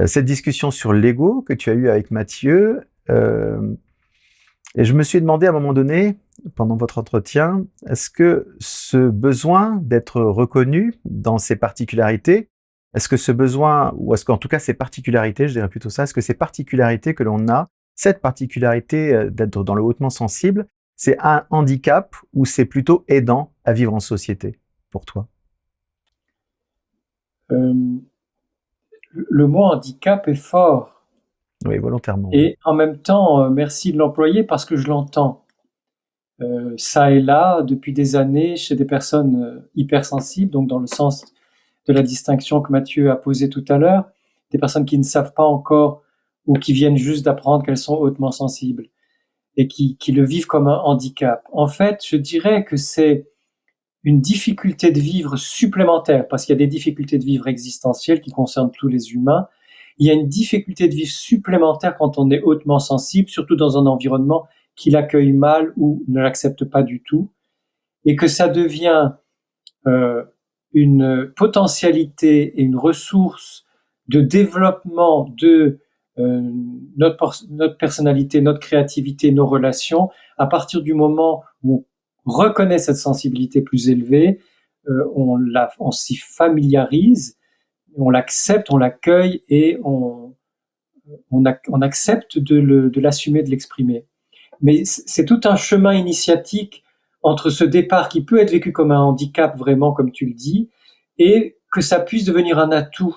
Speaker 3: Cette discussion sur l'ego que tu as eue avec Mathieu, et je me suis demandé à un moment donné, pendant votre entretien, est-ce que ce besoin d'être reconnu dans ses particularités, est-ce que ce besoin, ou est-ce qu'en tout cas ces particularités, je dirais plutôt ça, est-ce que ces particularités que l'on a, cette particularité d'être dans le hautement sensible, c'est un handicap ou c'est plutôt aidant à vivre en société pour toi?
Speaker 1: Euh, le mot handicap est fort.
Speaker 3: Oui, volontairement. Oui.
Speaker 1: Et en même temps, merci de l'employer parce que je l'entends. Ça et là, depuis des années, chez des personnes hypersensibles, donc dans le sens de la distinction que Mathieu a posée tout à l'heure, des personnes qui ne savent pas encore ou qui viennent juste d'apprendre qu'elles sont hautement sensibles et qui le vivent comme un handicap. En fait, je dirais que c'est une difficulté de vivre supplémentaire, parce qu'il y a des difficultés de vivre existentielles qui concernent tous les humains. Il y a une difficulté de vivre supplémentaire quand on est hautement sensible, surtout dans un environnement qui l'accueille mal ou ne l'accepte pas du tout, et que ça devient une potentialité et une ressource de développement de notre personnalité, notre créativité, nos relations, à partir du moment où on reconnaît cette sensibilité plus élevée, on s'y familiarise, on l'accepte, on l'accueille et on accepte de l'assumer, de l'exprimer. Mais c'est tout un chemin initiatique entre ce départ qui peut être vécu comme un handicap vraiment, comme tu le dis, et que ça puisse devenir un atout,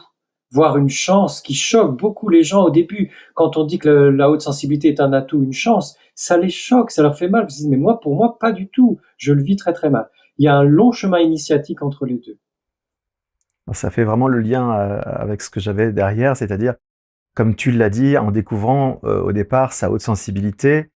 Speaker 1: voire une chance qui choque beaucoup les gens au début. Quand on dit que la haute sensibilité est un atout, une chance, ça les choque, ça leur fait mal. Ils se disent, mais moi, pour moi, pas du tout. Je le vis très très mal. Il y a un long chemin initiatique entre les deux.
Speaker 3: Ça fait vraiment le lien avec ce que j'avais derrière, c'est-à-dire, comme tu l'as dit, en découvrant au départ sa haute sensibilité,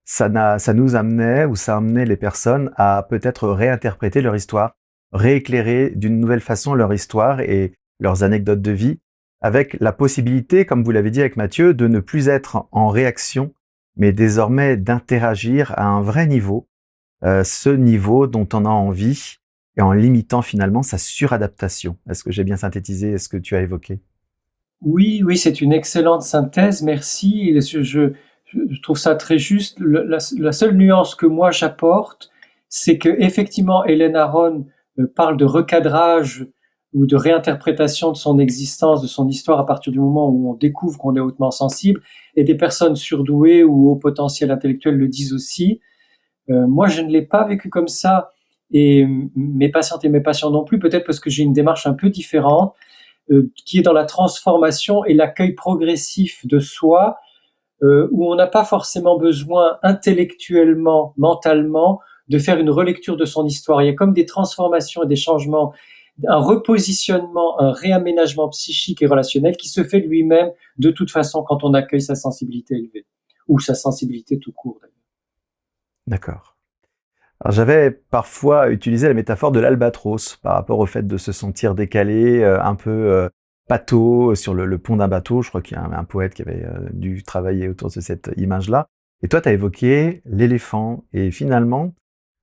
Speaker 3: ça nous amenait ou ça amenait les personnes à peut-être réinterpréter leur histoire, rééclairer d'une nouvelle façon leur histoire et leurs anecdotes de vie, avec la possibilité, comme vous l'avez dit avec Mathieu, de ne plus être en réaction, mais désormais d'interagir à un vrai niveau, ce niveau dont on a envie, et en limitant finalement sa suradaptation. Est-ce que j'ai bien synthétisé ce que tu as évoqué?
Speaker 1: Oui, oui, c'est une excellente synthèse, merci. Je trouve ça très juste. La seule nuance que moi j'apporte, c'est que effectivement, Hélène Aron parle de recadrage ou de réinterprétation de son existence, de son histoire à partir du moment où on découvre qu'on est hautement sensible, et des personnes surdouées ou au potentiel intellectuel le disent aussi. Moi, je ne l'ai pas vécu comme ça, et mes patientes et mes patients non plus, peut-être parce que j'ai une démarche un peu différente, qui est dans la transformation et l'accueil progressif de soi, où on n'a pas forcément besoin intellectuellement, mentalement, de faire une relecture de son histoire. Il y a comme des transformations et des changements, un repositionnement, un réaménagement psychique et relationnel qui se fait de lui-même de toute façon quand on accueille sa sensibilité élevée, ou sa sensibilité tout court.
Speaker 3: D'accord. Alors j'avais parfois utilisé la métaphore de l'albatros par rapport au fait de se sentir décalé, un peu pato sur le pont d'un bateau. Je crois qu'il y a un poète qui avait dû travailler autour de cette image-là. Et toi, tu as évoqué l'éléphant. Et finalement,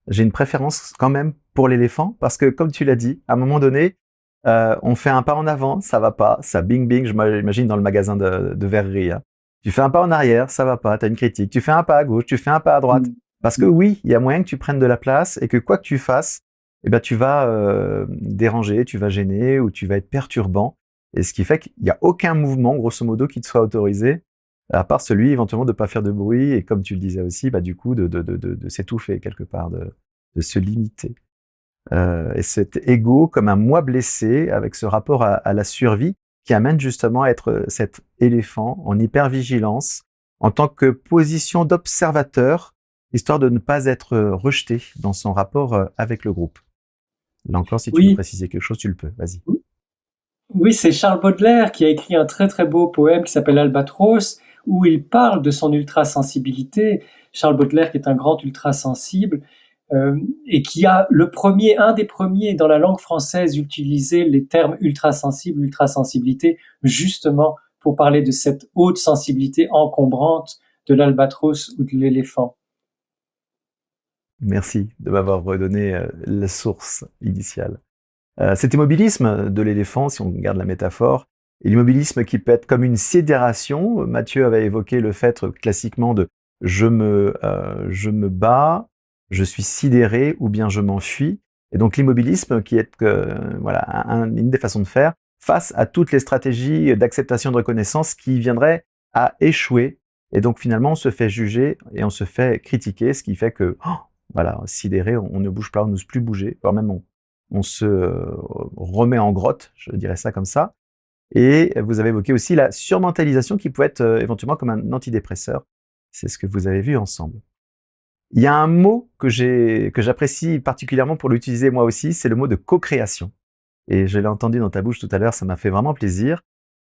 Speaker 3: j'ai une préférence quand même pour l'éléphant parce que, comme tu l'as dit, à un moment donné, on fait un pas en avant, ça va pas, ça bing bing, je m'imagine dans le magasin de verrerie. Hein. Tu fais un pas en arrière, ça va pas, tu as une critique. Tu fais un pas à gauche, tu fais un pas à droite. Parce que oui, il y a moyen que tu prennes de la place et que quoi que tu fasses, eh ben, tu vas déranger, tu vas gêner ou tu vas être perturbant. Et ce qui fait qu'il n'y a aucun mouvement, grosso modo, qui te soit autorisé, à part celui éventuellement de ne pas faire de bruit et comme tu le disais aussi, bah, du coup, de s'étouffer quelque part, de se limiter. Et cet ego comme un moi blessé avec ce rapport à la survie qui amène justement à être cet éléphant en hypervigilance en tant que position d'observateur, histoire de ne pas être rejeté dans son rapport avec le groupe. Là encore, si tu veux
Speaker 1: Oui,
Speaker 3: préciser quelque chose, tu le peux, vas-y.
Speaker 1: oui, c'est Charles Baudelaire qui a écrit un très très beau poème qui s'appelle Albatros, où il parle de son ultrasensibilité. Charles Baudelaire qui est un grand ultrasensible, et qui a un des premiers dans la langue française utilisé les termes ultrasensible, ultrasensibilité, justement pour parler de cette haute sensibilité encombrante de l'albatros ou de l'éléphant.
Speaker 3: Merci de m'avoir redonné la source initiale. Cet immobilisme de l'éléphant, si on garde la métaphore, et l'immobilisme qui peut être comme une sidération, Mathieu avait évoqué le fait classiquement de je me bats, je suis sidéré ou bien je m'enfuis. Et donc l'immobilisme qui est voilà, une des façons de faire face à toutes les stratégies d'acceptation de reconnaissance qui viendraient à échouer. Et donc finalement on se fait juger et on se fait critiquer, ce qui fait que voilà, sidéré, on ne bouge pas, on n'ose plus bouger, voire même on se remet en grotte, je dirais ça comme ça. Et vous avez évoqué aussi la surmentalisation qui peut être éventuellement comme un antidépresseur. C'est ce que vous avez vu ensemble. Il y a un mot que j'apprécie particulièrement pour l'utiliser moi aussi, c'est le mot de co-création. Et je l'ai entendu dans ta bouche tout à l'heure, ça m'a fait vraiment plaisir,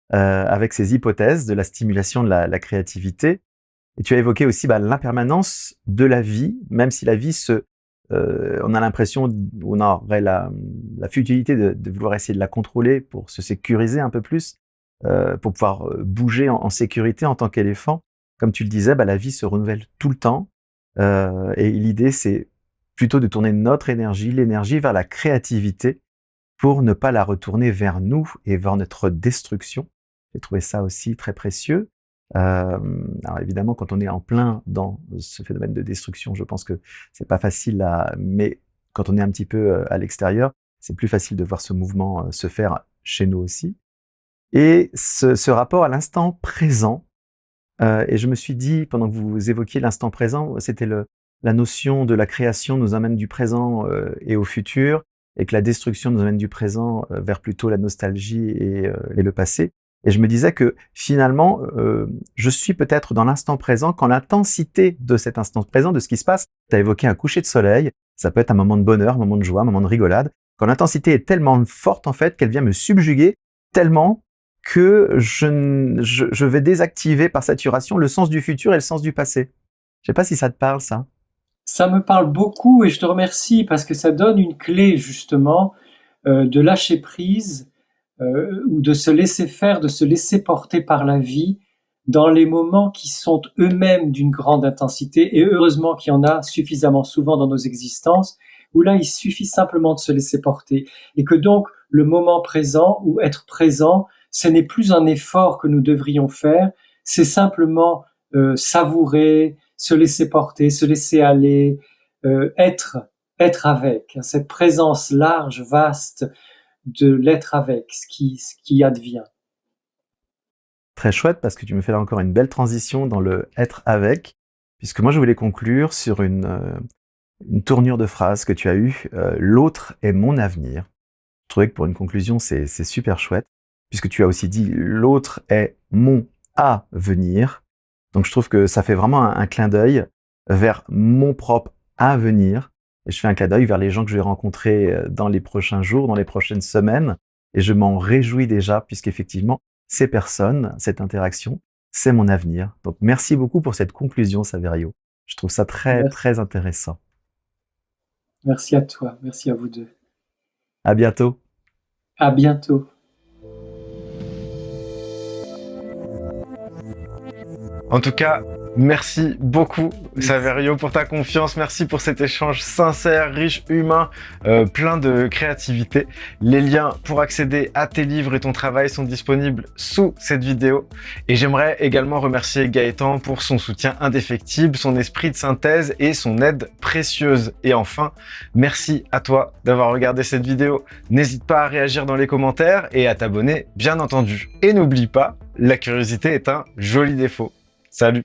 Speaker 3: avec ces hypothèses de la stimulation de la créativité. Et tu as évoqué aussi l'impermanence de la vie, même si la vie on a l'impression, on aurait la futilité de vouloir essayer de la contrôler pour se sécuriser un peu plus, pour pouvoir bouger en sécurité en tant qu'éléphant. Comme tu le disais, la vie se renouvelle tout le temps. Et l'idée, c'est plutôt de tourner notre énergie, l'énergie vers la créativité pour ne pas la retourner vers nous et vers notre destruction. J'ai trouvé ça aussi très précieux. Alors évidemment, quand on est en plein dans ce phénomène de destruction, je pense que c'est pas facile mais quand on est un petit peu à l'extérieur, c'est plus facile de voir ce mouvement se faire chez nous aussi. Et ce rapport à l'instant présent, et je me suis dit, pendant que vous évoquiez l'instant présent, c'était la notion de la création nous amène du présent et au futur, et que la destruction nous amène du présent vers plutôt la nostalgie et le passé. Et je me disais que finalement, je suis peut-être dans l'instant présent quand l'intensité de cet instant présent, de ce qui se passe, tu as évoqué un coucher de soleil, ça peut être un moment de bonheur, un moment de joie, un moment de rigolade, quand l'intensité est tellement forte en fait qu'elle vient me subjuguer tellement que je vais désactiver par saturation le sens du futur et le sens du passé. Je sais pas si ça te parle, ça.
Speaker 1: Ça me parle beaucoup et je te remercie parce que ça donne une clé justement de lâcher prise, ou de se laisser faire, de se laisser porter par la vie dans les moments qui sont eux-mêmes d'une grande intensité, et heureusement qu'il y en a suffisamment souvent dans nos existences, où là il suffit simplement de se laisser porter, et que donc le moment présent ou être présent, ce n'est plus un effort que nous devrions faire, c'est simplement savourer, se laisser porter, se laisser aller, être avec, cette présence large, vaste de l'être avec, ce qui advient.
Speaker 3: Très chouette parce que tu me fais là encore une belle transition dans le être avec, puisque moi je voulais conclure sur une tournure de phrase que tu as eue, l'autre est mon avenir. Je trouvais que pour une conclusion, c'est super chouette, puisque tu as aussi dit l'autre est mon avenir. Donc je trouve que ça fait vraiment un clin d'œil vers mon propre avenir. Et je fais un clin d'œil vers les gens que je vais rencontrer dans les prochains jours, dans les prochaines semaines. Et je m'en réjouis déjà, puisqu'effectivement, ces personnes, cette interaction, c'est mon avenir. Donc merci beaucoup pour cette conclusion, Saverio. Je trouve ça très,
Speaker 1: Merci.
Speaker 3: très intéressant.
Speaker 1: Merci à toi, merci à vous deux.
Speaker 3: À bientôt.
Speaker 1: À bientôt.
Speaker 2: En tout cas, merci beaucoup Saverio pour ta confiance, merci pour cet échange sincère, riche, humain, plein de créativité. Les liens pour accéder à tes livres et ton travail sont disponibles sous cette vidéo. Et j'aimerais également remercier Gaëtan pour son soutien indéfectible, son esprit de synthèse et son aide précieuse. Et enfin, merci à toi d'avoir regardé cette vidéo. N'hésite pas à réagir dans les commentaires et à t'abonner, bien entendu. Et n'oublie pas, la curiosité est un joli défaut. Salut!